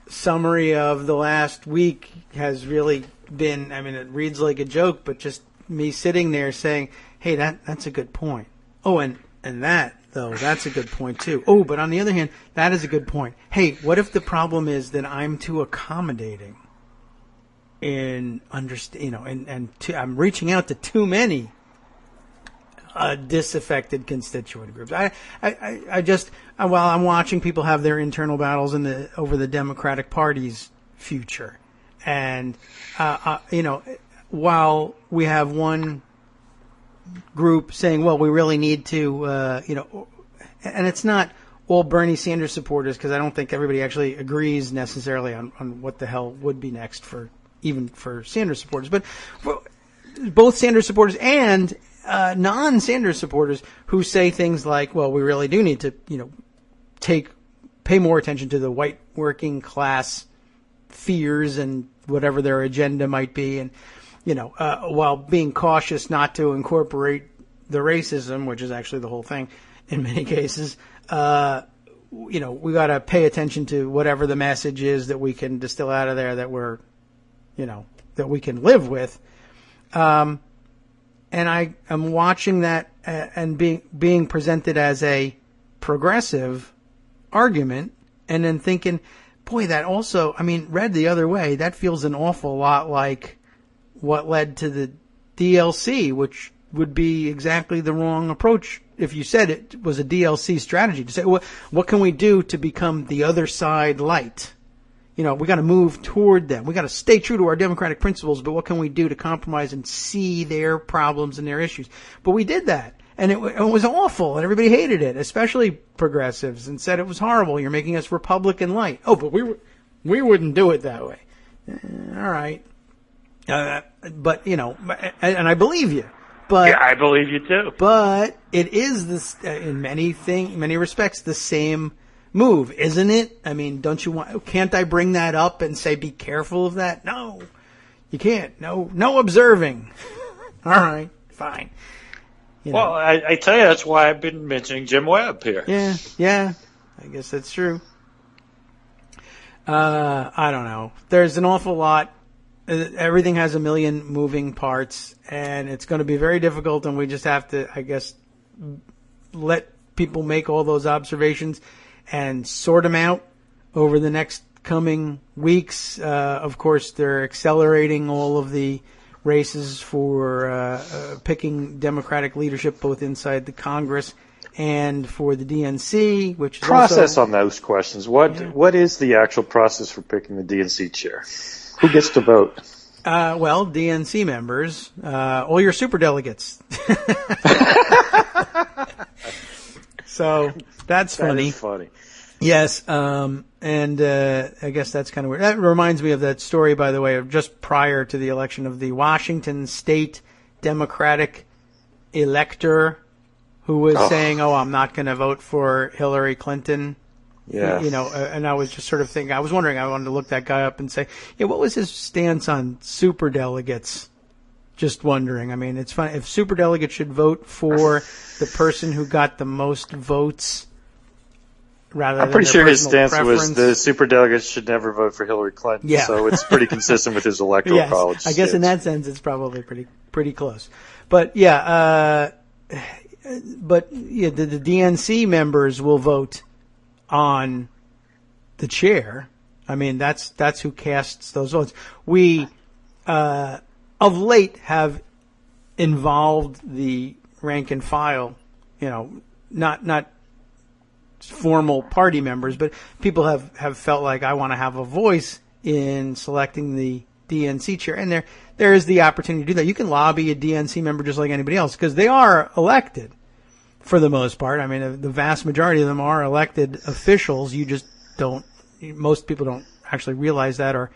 Speaker 3: summary of the last week has really been, it reads like a joke, but just me sitting there saying, hey, that's a good point. Oh, and that though. That's a good point, too. Oh, but on the other hand, that is a good point. Hey, what if the problem is that I'm too accommodating in I'm reaching out to too many disaffected constituent groups. While I'm watching people have their internal battles over the Democratic Party's future, and while we have one group saying, well, we really need to, and it's not all Bernie Sanders supporters, because I don't think everybody actually agrees necessarily on what the hell would be next even for Sanders supporters, but for both Sanders supporters and non-Sanders supporters who say things like, well, we really do need to, pay more attention to the white working class fears and whatever their agenda might be, and while being cautious not to incorporate the racism, which is actually the whole thing in many cases, we got to pay attention to whatever the message is that we can distill out of there that that we can live with. And I am watching that and being presented as a progressive argument, and then thinking, boy, that also, read the other way, that feels an awful lot like what led to the DLC, which would be exactly the wrong approach if you said it was a DLC strategy, to say, what can we do to become the other side light? We got to move toward them. We got to stay true to our democratic principles, but what can we do to compromise and see their problems and their issues? But we did that, and it was awful, and everybody hated it, especially progressives, and said it was horrible. You're making us Republican light. Oh, but we wouldn't do it that way. All right. But, and I believe you. But,
Speaker 5: yeah, I believe you too.
Speaker 3: But it is this, in many respects, the same move, isn't it? Don't you can't I bring that up and say, be careful of that? No, you can't. No observing. All right, fine.
Speaker 5: Well, I tell you, that's why I've been mentioning Jim Webb here.
Speaker 3: Yeah, I guess that's true. I don't know. There's an awful lot. Everything has a million moving parts, and it's going to be very difficult, and we just have to, I guess, let people make all those observations and sort them out over the next coming weeks. Of course, they're accelerating all of the races for picking Democratic leadership, both inside the Congress and for the DNC, which is
Speaker 5: process on those questions. What is the actual process for picking the DNC chair? Who gets to vote?
Speaker 3: Well, DNC members, all your superdelegates. So that's funny.
Speaker 5: That is funny.
Speaker 3: Yes, and I guess that's kind of weird. That reminds me of that story, by the way, of just prior to the election of the Washington State Democratic elector who was saying, I'm not going to vote for Hillary Clinton.
Speaker 5: Yeah.
Speaker 3: And I was just sort of thinking, I was wondering, I wanted to look that guy up and say, what was his stance on superdelegates? Just wondering. It's funny. If superdelegates should vote for the person who got the most votes rather than
Speaker 5: I'm pretty sure his stance
Speaker 3: preference.
Speaker 5: Was the superdelegates should never vote for Hillary Clinton.
Speaker 3: Yeah.
Speaker 5: So it's pretty consistent with his electoral college
Speaker 3: I guess in that sense it's probably pretty close. But the DNC members will vote on the chair. That's who casts those votes. We of late have involved the rank and file, not formal party members, but people have felt like, I want to have a voice in selecting the DNC chair, and there is the opportunity to do that. You can lobby a DNC member just like anybody else, because they are elected for the most part. The vast majority of them are elected officials. You just most people don't actually realize that or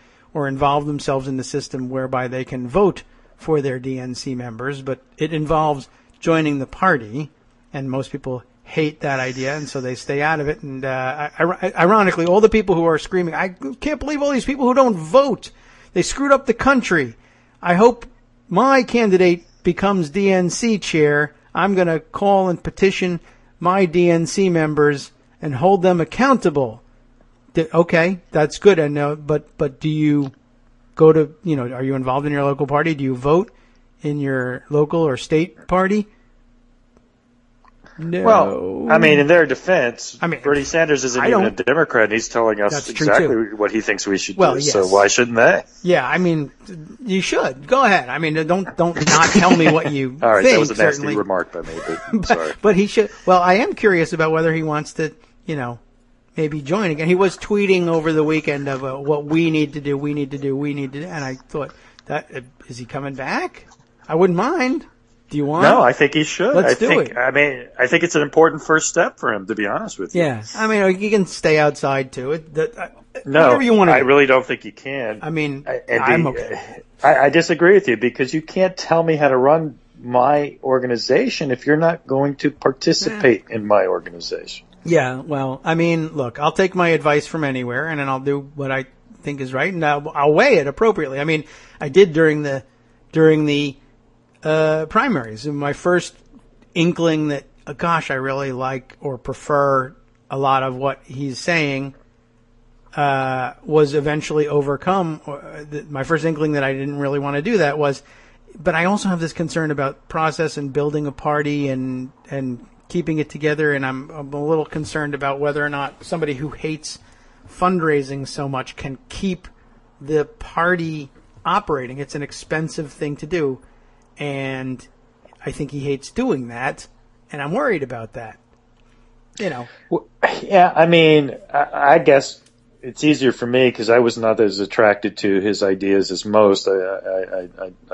Speaker 3: involve themselves in the system whereby they can vote for their DNC members, but it involves joining the party, and most people hate that idea, and so they stay out of it. And ironically, all the people who are screaming, I can't believe all these people who don't vote. They screwed up the country. I hope my candidate becomes DNC chair. I'm going to call and petition my DNC members and hold them accountable. Okay, that's good. I know, but do you go to, are you involved in your local party? Do you vote in your local or state party? No.
Speaker 5: Well, I mean, in their defense, Bernie Sanders isn't even a Democrat. And he's telling us exactly what he thinks we should do. Yes. So why shouldn't they?
Speaker 3: Yeah, I mean, you should. Go ahead. I mean, don't not tell me what you
Speaker 5: All right,
Speaker 3: think.
Speaker 5: That was a nasty
Speaker 3: certainly.
Speaker 5: remark by me, but sorry.
Speaker 3: But he should. Well, I am curious about whether he wants to, maybe join again. He was tweeting over the weekend of what we need to do, and I thought, is he coming back? I wouldn't mind. Do you want?
Speaker 5: No, I think he should.
Speaker 3: Let's do it.
Speaker 5: I mean, I think it's an important first step for him, to be honest with you.
Speaker 3: Yeah. I mean, you can stay outside too.
Speaker 5: No,
Speaker 3: whatever you want to
Speaker 5: I
Speaker 3: do.
Speaker 5: really don't think you can.
Speaker 3: I mean, I'm okay.
Speaker 5: I disagree with you because you can't tell me how to run my organization if you're not going to participate in my organization.
Speaker 3: Yeah, well, I mean, look, I'll take my advice from anywhere, and then I'll do what I think is right, and I'll weigh it appropriately. I mean, I did during the primaries. My first inkling that, gosh, I really like or prefer a lot of what he's saying was eventually overcome. My first inkling that I didn't really want to do that was, but I also have this concern about process and building a party and keeping it together, and I'm a little concerned about whether or not somebody who hates fundraising so much can keep the party operating. It's an expensive thing to do, and I think he hates doing that, and I'm worried about that.
Speaker 5: Yeah, I mean, I guess it's easier for me because I was not as attracted to his ideas as most. I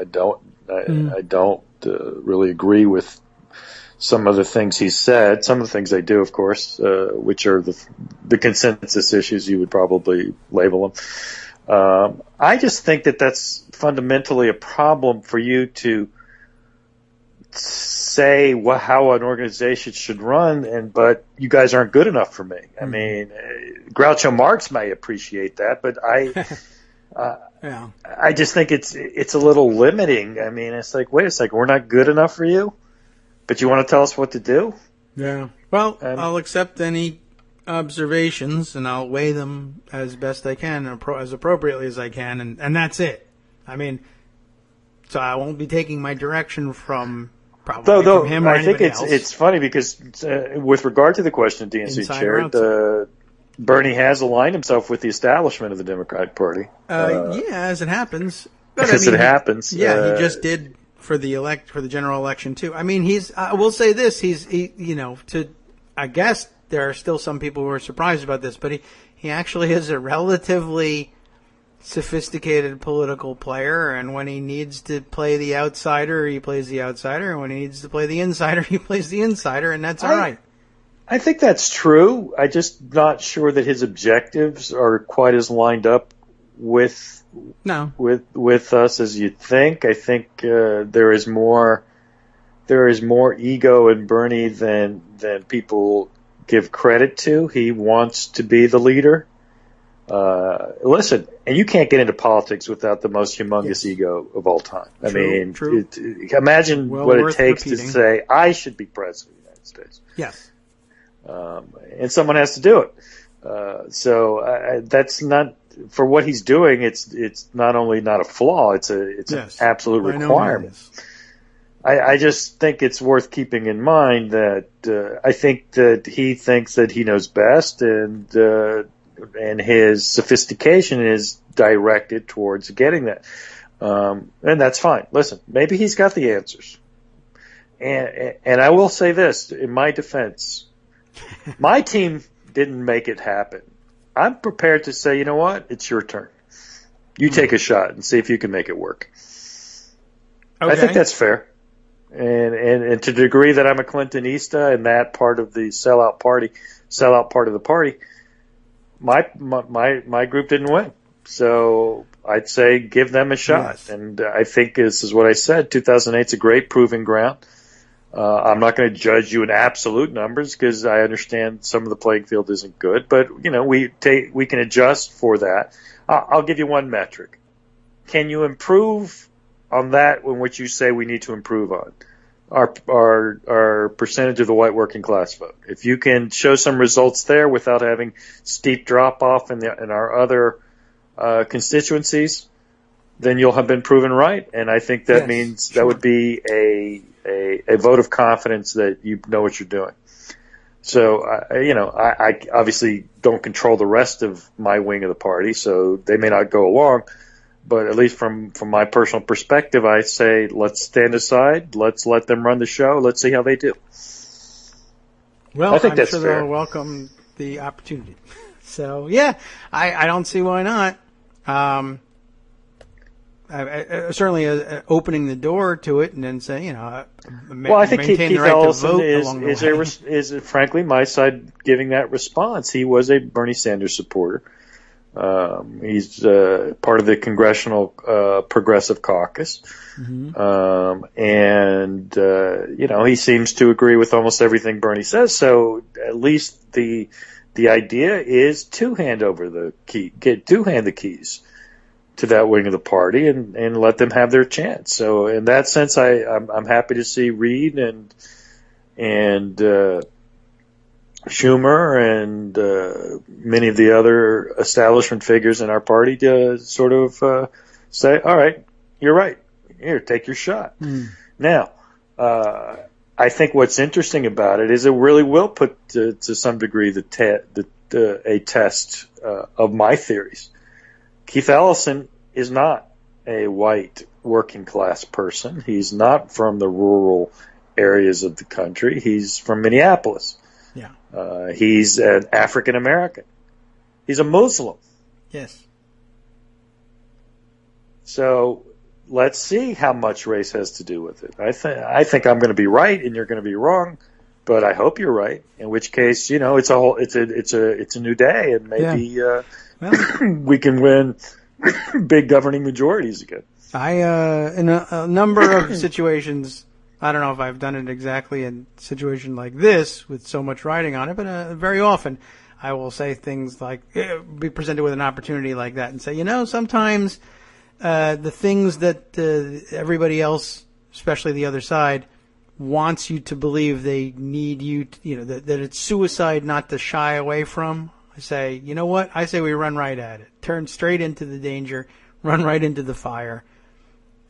Speaker 5: don't really agree with some of the things he said. Some of the things I do, of course, which are the consensus issues, you would probably label them. I just think that that's fundamentally a problem for you to say how an organization should run, but you guys aren't good enough for me. I mean, Groucho Marx may appreciate that, but I just think it's a little limiting. I mean, it's like, wait a second, we're not good enough for you, but you want to tell us what to do?
Speaker 3: Yeah. Well, I'll accept any observations and I'll weigh them as best I can, as appropriately as I can, and that's it. I mean, so I won't be taking my direction from probably from him or anybody else. I think
Speaker 5: it's funny because with regard to the question of DNC chair, Bernie has aligned himself with the establishment of the Democratic Party.
Speaker 3: As it happens.
Speaker 5: It happens.
Speaker 3: Yeah, he just did for the general election too. I mean, I will say this: I guess there are still some people who are surprised about this, but he actually is a relatively sophisticated political player, and when he needs to play the outsider, he plays the outsider, and when he needs to play the insider, he plays the insider, and that's all right.
Speaker 5: I think that's true. I'm just not sure that his objectives are quite as lined up with us as you'd think. I think there is more ego in Bernie than people give credit to. He wants to be the leader. Listen, and you can't get into politics without the most humongous ego of all time.
Speaker 3: True.
Speaker 5: Imagine what it takes to say, I should be president of the United States.
Speaker 3: Yes.
Speaker 5: And someone has to do it. So that's not, for what he's doing, it's not only not a flaw, it's an absolute requirement. I just think it's worth keeping in mind that I think that he thinks that he knows best, and his sophistication is directed towards getting that. And that's fine. Listen, maybe he's got the answers. And I will say this, in my defense, my team didn't make it happen. I'm prepared to say, you know what? It's your turn. You take a shot and see if you can make it work. Okay. I think that's fair. And to the degree that I'm a Clintonista and that part of the sellout part of the party, my group didn't win. So I'd say give them a shot. Yes. And I think this is what I said. 2008 is a great proving ground. I'm not going to judge you in absolute numbers because I understand some of the playing field isn't good, but we can adjust for that. I'll give you one metric. Can you improve on that in which you say we need to improve on? Our percentage of the white working class vote. If you can show some results there without having steep drop off in our other constituencies, then you'll have been proven right. And I think that means that would be a vote of confidence that you know what you're doing. So, I obviously don't control the rest of my wing of the party, so they may not go along. But at least from my personal perspective, I say let's stand aside. Let's let them run the show. Let's see how they do.
Speaker 3: Well,
Speaker 5: I think
Speaker 3: I'm
Speaker 5: that's
Speaker 3: sure
Speaker 5: fair.
Speaker 3: They'll welcome the opportunity. So, yeah, I don't see why not. Certainly opening the door to it and then saying, I think
Speaker 5: Keith
Speaker 3: the right
Speaker 5: Ellison
Speaker 3: to vote
Speaker 5: is frankly my side giving that response. He was a Bernie Sanders supporter. He's part of the Congressional Progressive Caucus.
Speaker 3: Mm-hmm.
Speaker 5: He seems to agree with almost everything Bernie says. So at least the idea is to hand over the keys to that wing of the party and let them have their chance. So in that sense, I'm happy to see Reid and Schumer and many of the other establishment figures in our party to sort of say, all right, you're right. Here, take your shot. Now, I think what's interesting about it is it really will put to some degree a test of my theories. Keith Ellison is not a white working class person. He's not from the rural areas of the country. He's from Minneapolis.
Speaker 3: Yeah.
Speaker 5: He's an African American. He's a Muslim.
Speaker 3: Yes.
Speaker 5: So let's see how much race has to do with it. I think I'm going to be right and you're going to be wrong, but I hope you're right. In which case, it's a new day and maybe we can win big governing majorities again.
Speaker 3: In a number of situations, I don't know if I've done it exactly in a situation like this with so much writing on it, but very often I will say things like, be presented with an opportunity like that and say, sometimes the things that everybody else, especially the other side, wants you to believe they need you, that it's suicide not to shy away from. I say, you know what? I say we run right at it. Turn straight into the danger, run right into the fire.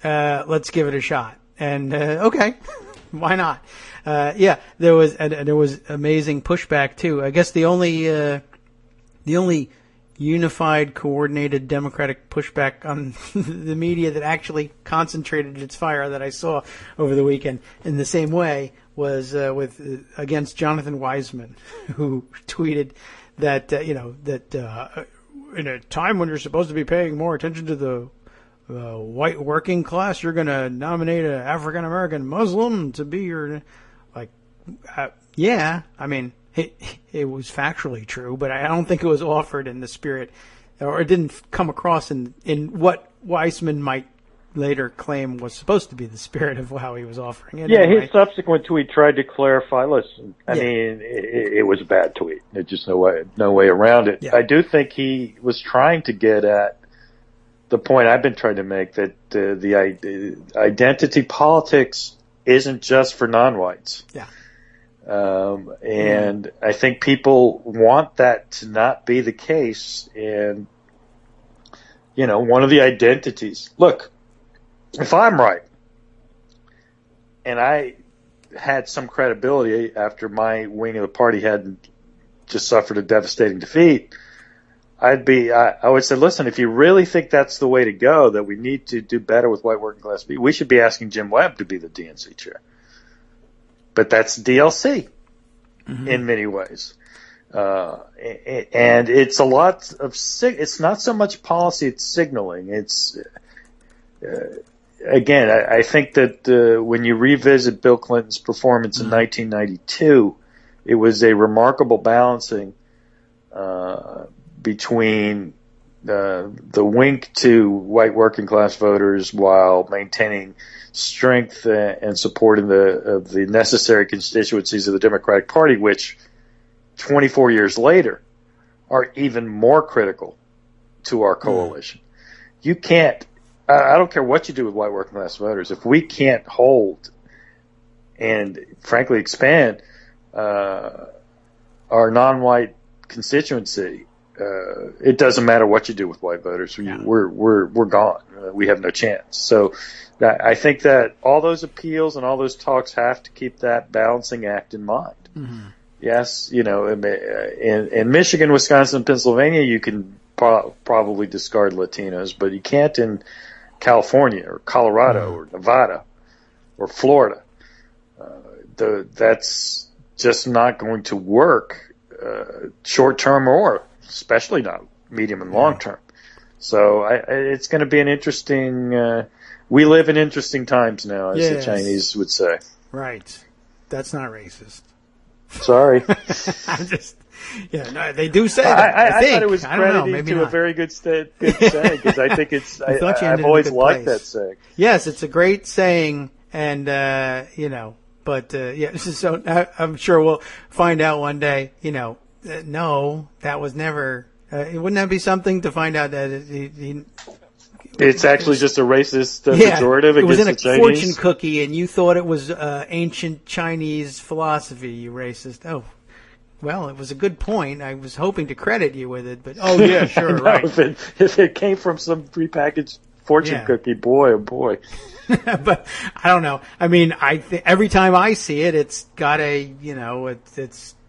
Speaker 3: Let's give it a shot. And okay, why not? There was amazing pushback too. I guess the only unified, coordinated Democratic pushback on the media that actually concentrated its fire that I saw over the weekend in the same way was against Jonathan Weisman, who tweeted that in a time when you're supposed to be paying more attention to the white working class, you're going to nominate an African American Muslim to be your I mean, it was factually true, but I don't think it was offered in the spirit, or it didn't come across in what Weissman might later claim was supposed to be the spirit of how he was offering it.
Speaker 5: Yeah, anyway. His subsequent tweet tried to clarify. Listen, I mean, it was a bad tweet. There's just no way around it. Yeah. I do think he was trying to get at the point I've been trying to make, that the identity politics isn't just for non-whites.
Speaker 3: Yeah.
Speaker 5: And I think people want that to not be the case. And, one of the identities, look, if I'm right and I had some credibility after my wing of the party had just suffered a devastating defeat, I would say, listen, if you really think that's the way to go, that we need to do better with white working class people, we should be asking Jim Webb to be the DNC chair. But that's DLC in many ways. And it's a lot of, it's not so much policy, it's signaling. It's, again, I think that when you revisit Bill Clinton's performance in 1992, it was a remarkable balancing between the wink to white working class voters while maintaining strength and supporting the necessary constituencies of the Democratic Party, which 24 years later are even more critical to our coalition. You can't, I don't care what you do with white working class voters, if we can't hold and frankly expand our non-white constituency, it doesn't matter what you do with white voters. We're gone. We have no chance. So I think that all those appeals and all those talks have to keep that balancing act in mind. Mm-hmm. Yes, in Michigan, Wisconsin, Pennsylvania, you can probably discard Latinos, but you can't in California or Colorado or Nevada or Florida. That's just not going to work short term or especially not medium and long term. So it's going to be an interesting. We live in interesting times now, as the Chinese would say.
Speaker 3: Right. That's not racist.
Speaker 5: Sorry.
Speaker 3: I'm just. Yeah, no, they do say that. I
Speaker 5: thought it was credited to a very good saying because I think it's. I've always liked that saying.
Speaker 3: Yes, it's a great saying, and but so I'm sure we'll find out one day. No, that was never. Wouldn't that be something to find out that
Speaker 5: it's actually just a racist pejorative against the Chinese?
Speaker 3: It was in a fortune cookie, and you thought it was ancient Chinese philosophy. You racist! Oh. Well, it was a good point. I was hoping to credit you with it, but sure, right.
Speaker 5: If it came from some prepackaged fortune cookie, boy, oh boy.
Speaker 3: But I don't know. I mean, every time I see it, it's got a,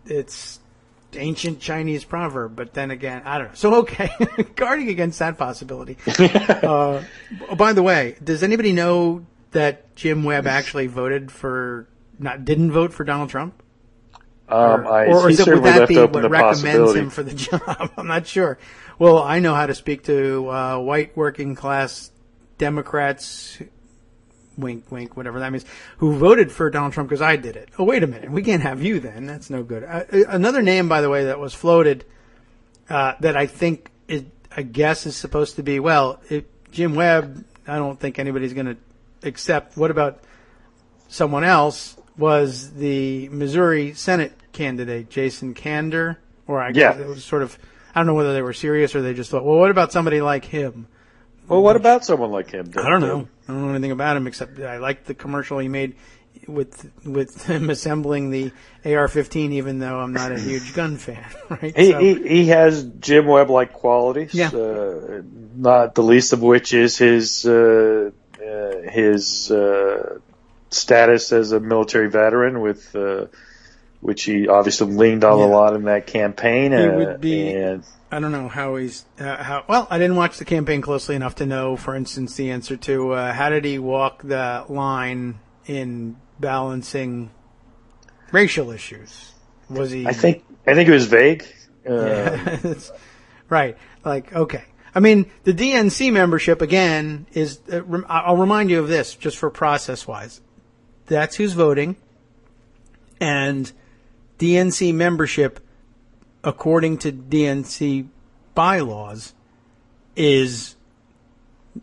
Speaker 3: it's ancient Chinese proverb. But then again, I don't know. So okay, guarding against that possibility. By the way, does anybody know that Jim Webb actually didn't vote for Donald Trump?
Speaker 5: Would that be what
Speaker 3: recommends him for the job? I'm not sure. Well, I know how to speak to white working class Democrats, wink, wink, whatever that means, who voted for Donald Trump because I did it. Oh, wait a minute. We can't have you then. That's no good. Another name, by the way, that was floated that I think I guess is supposed to be, Jim Webb, I don't think anybody's going to accept. What about someone else? Was the Missouri Senate candidate, Jason Kander, or I guess it was sort of, I don't know whether they were serious or they just thought, well, what about somebody like him?
Speaker 5: Well, what about someone like him?
Speaker 3: I don't know. I don't know anything about him except I liked the commercial he made with him assembling the AR-15, even though I'm not a huge gun fan. Right?
Speaker 5: He has Jim Webb-like qualities, not the least of which is his status as a military veteran, with which he obviously leaned on a lot in that campaign.
Speaker 3: He would be. I don't know how he's. Well, I didn't watch the campaign closely enough to know, for instance, the answer to how did he walk the line in balancing racial issues? Was he?
Speaker 5: I think it was vague.
Speaker 3: Right. Like, okay. I mean, the DNC membership, again, is, I'll remind you of this, just for process-wise. That's who's voting. And DNC membership, according to DNC bylaws, is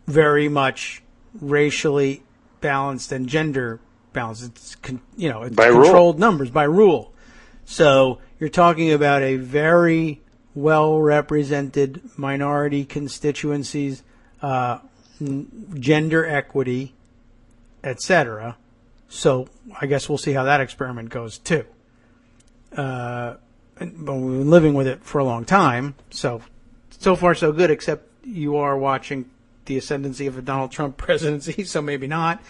Speaker 3: very much racially balanced and gender balanced. It's it's
Speaker 5: by
Speaker 3: controlled
Speaker 5: rule.
Speaker 3: Numbers by rule. So you're talking about a very well-represented minority constituencies, gender equity, etc. So I guess we'll see how that experiment goes too. But we've been living with it for a long time, so far so good. Except you are watching the ascendancy of a Donald Trump presidency, so maybe not.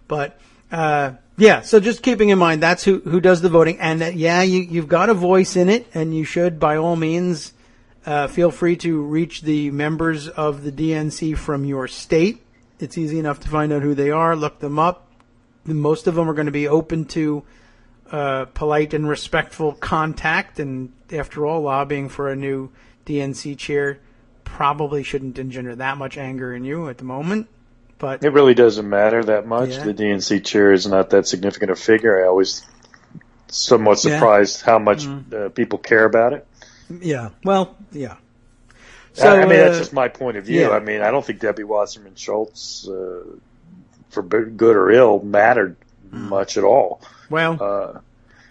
Speaker 3: But so just keeping in mind that's who does the voting, and that you've got a voice in it, and you should by all means feel free to reach the members of the DNC from your state. It's easy enough to find out who they are, look them up. Most of them are going to be open to polite and respectful contact, and after all, lobbying for a new DNC chair probably shouldn't engender that much anger in you at the moment. But
Speaker 5: it really doesn't matter that much.
Speaker 3: Yeah.
Speaker 5: The DNC chair is not that significant a figure. I always somewhat surprised how much people care about it.
Speaker 3: Yeah. Well, yeah. So
Speaker 5: I mean, that's just my point of view.
Speaker 3: Yeah.
Speaker 5: I mean, I don't think Debbie Wasserman Schultz, for good or ill, mattered much at all.
Speaker 3: Well,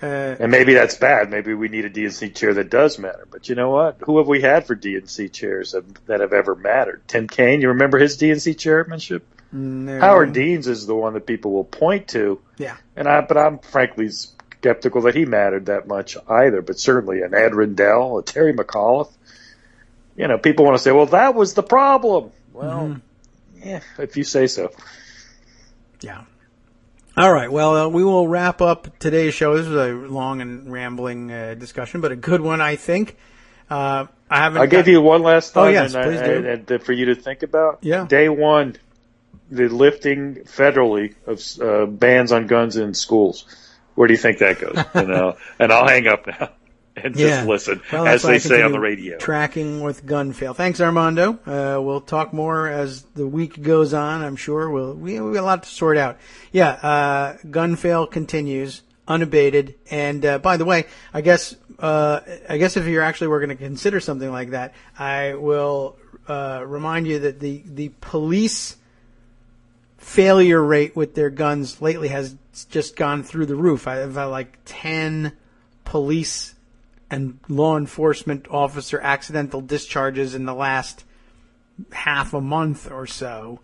Speaker 5: and maybe that's bad. Maybe we need a DNC chair that does matter. But you know what? Who have we had for DNC chairs that have ever mattered? Tim Kaine, you remember his DNC chairmanship?
Speaker 3: No.
Speaker 5: Howard Dean's is the one that people will point to.
Speaker 3: Yeah.
Speaker 5: But I'm frankly skeptical that he mattered that much either. But certainly an Ed Rendell, a Terry McAuliffe, people want to say, well, that was the problem. Well, if you say so.
Speaker 3: Yeah. All right. Well, we will wrap up today's show. This was a long and rambling discussion, but a good one, I think. I gave
Speaker 5: you one last thought.
Speaker 3: Oh, yes, please do.
Speaker 5: And for you to think about.
Speaker 3: Yeah.
Speaker 5: Day one, the lifting federally of bans on guns in schools. Where do you think that goes? And I'll hang up now and just listen, as they say on the radio.
Speaker 3: Tracking with gun fail. Thanks, Armando. We'll talk more as the week goes on, I'm sure. We have a lot to sort out. Yeah, gun fail continues, unabated. And by the way, I guess if you're actually going to consider something like that, I will remind you that the police failure rate with their guns lately has just gone through the roof. I've had like 10 police and law enforcement officer accidental discharges in the last half a month or so.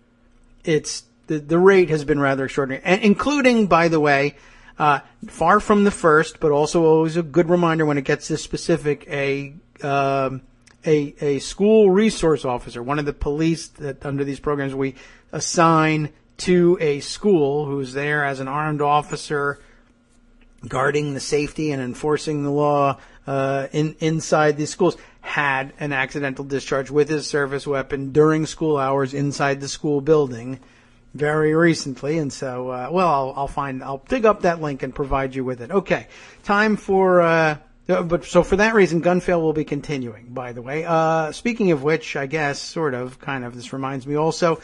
Speaker 3: It's the rate has been rather extraordinary, and including, by the way, far from the first, but also always a good reminder when it gets this specific, a school resource officer, one of the police that under these programs we assign to a school, who's there as an armed officer guarding the safety and enforcing the law inside these schools, had an accidental discharge with his service weapon during school hours inside the school building very recently. And so, I'll dig up that link and provide you with it. Okay, time for so for that reason, gun fail will be continuing, by the way. Speaking of which, I guess, this reminds me also,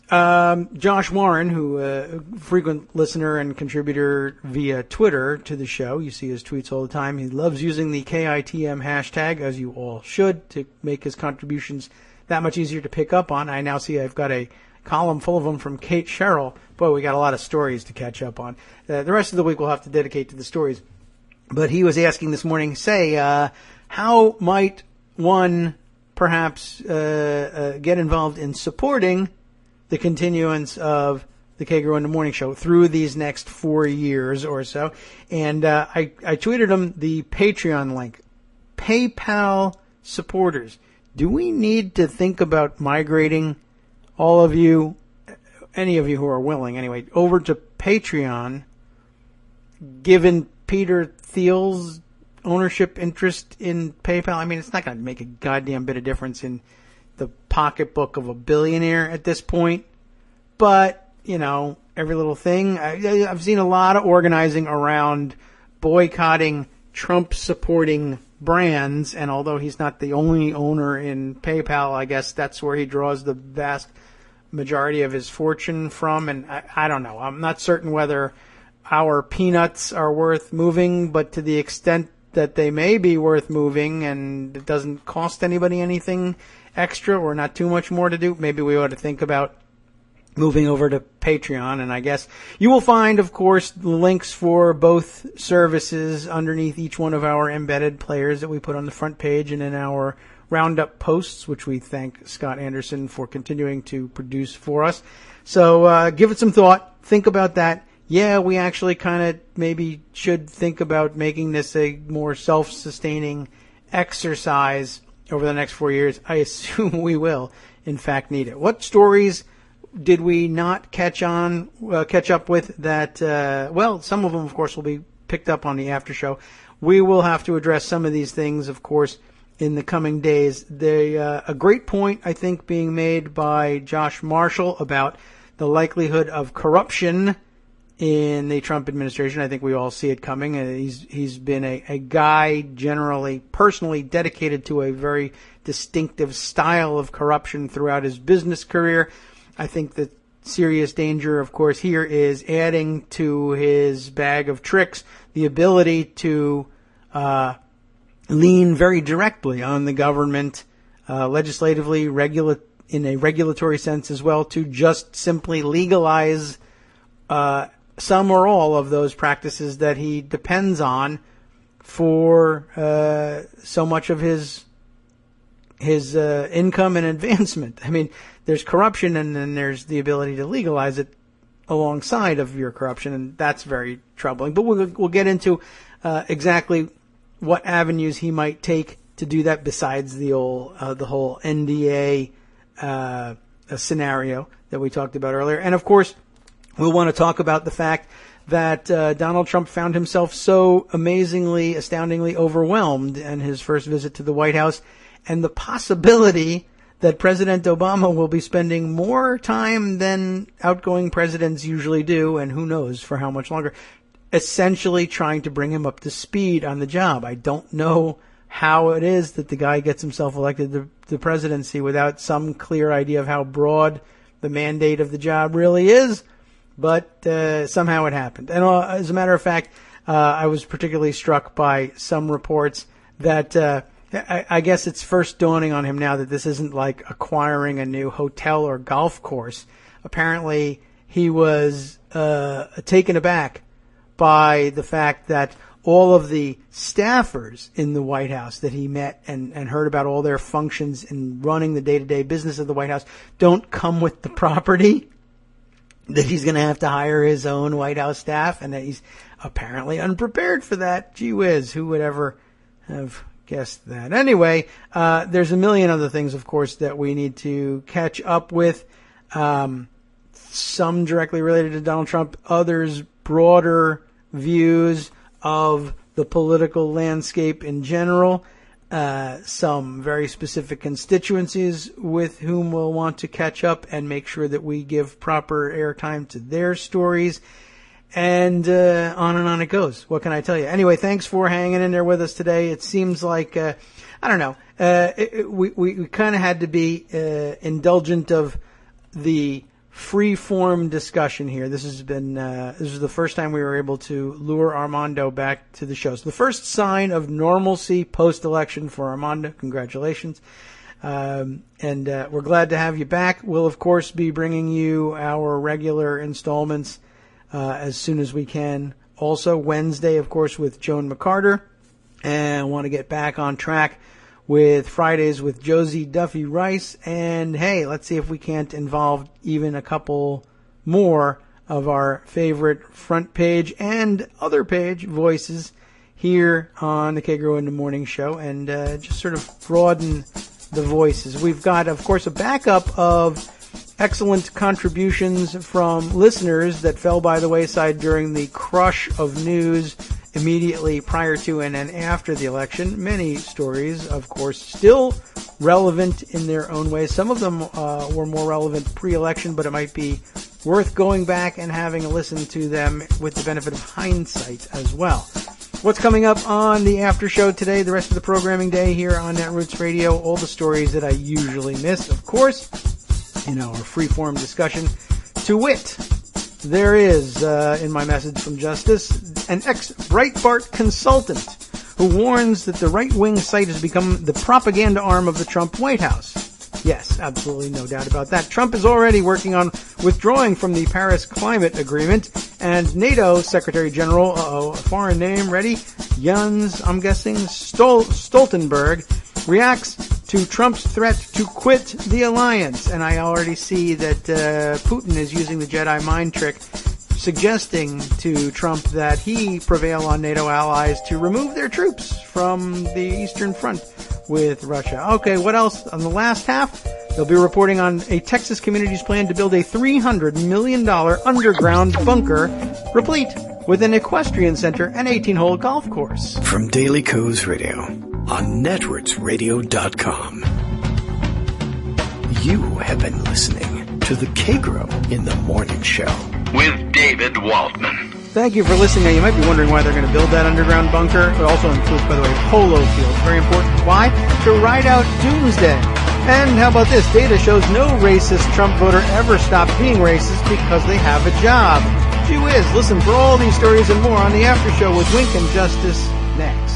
Speaker 3: Josh Warren, who frequent listener and contributor via Twitter to the show. You see his tweets all the time. He loves using the KITM hashtag, as you all should, to make his contributions that much easier to pick up on. I now see I've got a column full of them from Kate Sherrill. Boy, we got a lot of stories to catch up on. The rest of the week we'll have to dedicate to the stories. But he was asking this morning, how might one perhaps get involved in supporting the continuance of the Kagro in the Morning Show through these next 4 years or so. And I tweeted him the Patreon link. PayPal supporters, do we need to think about migrating all of you, any of you who are willing anyway, over to Patreon, given Peter Thiel's ownership interest in PayPal? I mean, it's not going to make a goddamn bit of difference in the pocketbook of a billionaire at this point, but every little thing. I've seen a lot of organizing around boycotting Trump supporting brands, and although he's not the only owner in PayPal, I guess that's where he draws the vast majority of his fortune from. And I don't know, I'm not certain whether our peanuts are worth moving, but to the extent that they may be worth moving and it doesn't cost anybody anything extra or not too much more to do, maybe we ought to think about moving over to Patreon. And I guess you will find, of course, the links for both services underneath each one of our embedded players that we put on the front page and in our roundup posts, which we thank Scott Anderson for continuing to produce for us. So give it some thought. Think about that. Yeah, we actually kind of maybe should think about making this a more self-sustaining exercise over the next 4 years. I assume we will, in fact, need it. What stories did we not catch up with that, some of them, of course, will be picked up on the after show. We will have to address some of these things, of course, in the coming days. A great point, I think, being made by Josh Marshall about the likelihood of corruption in the Trump administration. I think we all see it coming. He's been a guy generally, personally dedicated to a very distinctive style of corruption throughout his business career. I think the serious danger, of course, here is adding to his bag of tricks the ability to lean very directly on the government, legislatively, in a regulatory sense as well, to just simply legalize some or all of those practices that he depends on for so much of his income and advancement. I mean, there's corruption, and then there's the ability to legalize it alongside of your corruption, and that's very troubling. But we'll get into exactly what avenues he might take to do that besides the whole NDA scenario that we talked about earlier. And of course, we'll want to talk about the fact that Donald Trump found himself so amazingly, astoundingly overwhelmed in his first visit to the White House, and the possibility that President Obama will be spending more time than outgoing presidents usually do, and who knows for how much longer, essentially trying to bring him up to speed on the job. I don't know how it is that the guy gets himself elected to the presidency without some clear idea of how broad the mandate of the job really is, but somehow it happened. And as a matter of fact, I was particularly struck by some reports that I guess it's first dawning on him now that this isn't like acquiring a new hotel or golf course. Apparently, he was taken aback by the fact that all of the staffers in the White House that he met and heard about all their functions in running the day-to-day business of the White House don't come with the property, that he's going to have to hire his own White House staff, and that he's apparently unprepared for that. Gee whiz, who would ever have guessed that? Anyway, there's a million other things, of course, that we need to catch up with. Some directly related to Donald Trump, others broader views of the political landscape in general. Some very specific constituencies with whom we'll want to catch up and make sure that we give proper airtime to their stories. And on it goes. What can I tell you? Anyway, thanks for hanging in there with us today. It seems like, I don't know, we kind of had to be indulgent of the free-form discussion here. This has been this is the first time we were able to lure Armando back to the show. So the first sign of normalcy post-election for Armando. Congratulations. And we're glad to have you back. We'll, of course, be bringing you our regular installments as soon as we can. Also, Wednesday, of course, with Joan McCarter. And I want to get back on track with Fridays with Josie Duffy Rice. And, hey, let's see if we can't involve even a couple more of our favorite front page and other page voices here on the Kagro in the Morning Show and just sort of broaden the voices. We've got, of course, a backup of excellent contributions from listeners that fell by the wayside during the crush of news immediately prior to and then after the election. Many stories, of course, still relevant in their own ways. Some of them were more relevant pre-election, but it might be worth going back and having a listen to them with the benefit of hindsight as well. What's coming up on the after show today, the rest of the programming day here on Netroots Radio, all the stories that I usually miss, of course, in our free-form discussion. To wit, there is, in my message from Justice, an ex-Breitbart consultant who warns that the right-wing site has become the propaganda arm of the Trump White House. Yes, absolutely no doubt about that. Trump is already working on withdrawing from the Paris Climate Agreement, and NATO Secretary General, a foreign name, ready? Jens, I'm guessing, Stoltenberg, reacts to Trump's threat to quit the alliance. And I already see that Putin is using the Jedi mind trick, suggesting to Trump that he prevail on NATO allies to remove their troops from the Eastern Front with Russia. Okay, what else? On the last half, they'll be reporting on a Texas community's plan to build a $300 million underground bunker, replete with an equestrian center and 18-hole golf course.
Speaker 1: From Daily Kos Radio on netrootsradio.com. You have been listening to the Kagro in the Morning Show
Speaker 2: with David Waldman.
Speaker 3: Thank you for listening. Now, you might be wondering why they're going to build that underground bunker. It also includes, by the way, polo fields. Very important. Why? To ride out Doomsday. And how about this? Data shows no racist Trump voter ever stopped being racist because they have a job. Gee whiz. Listen for all these stories and more on the After Show with Wink and Justice next.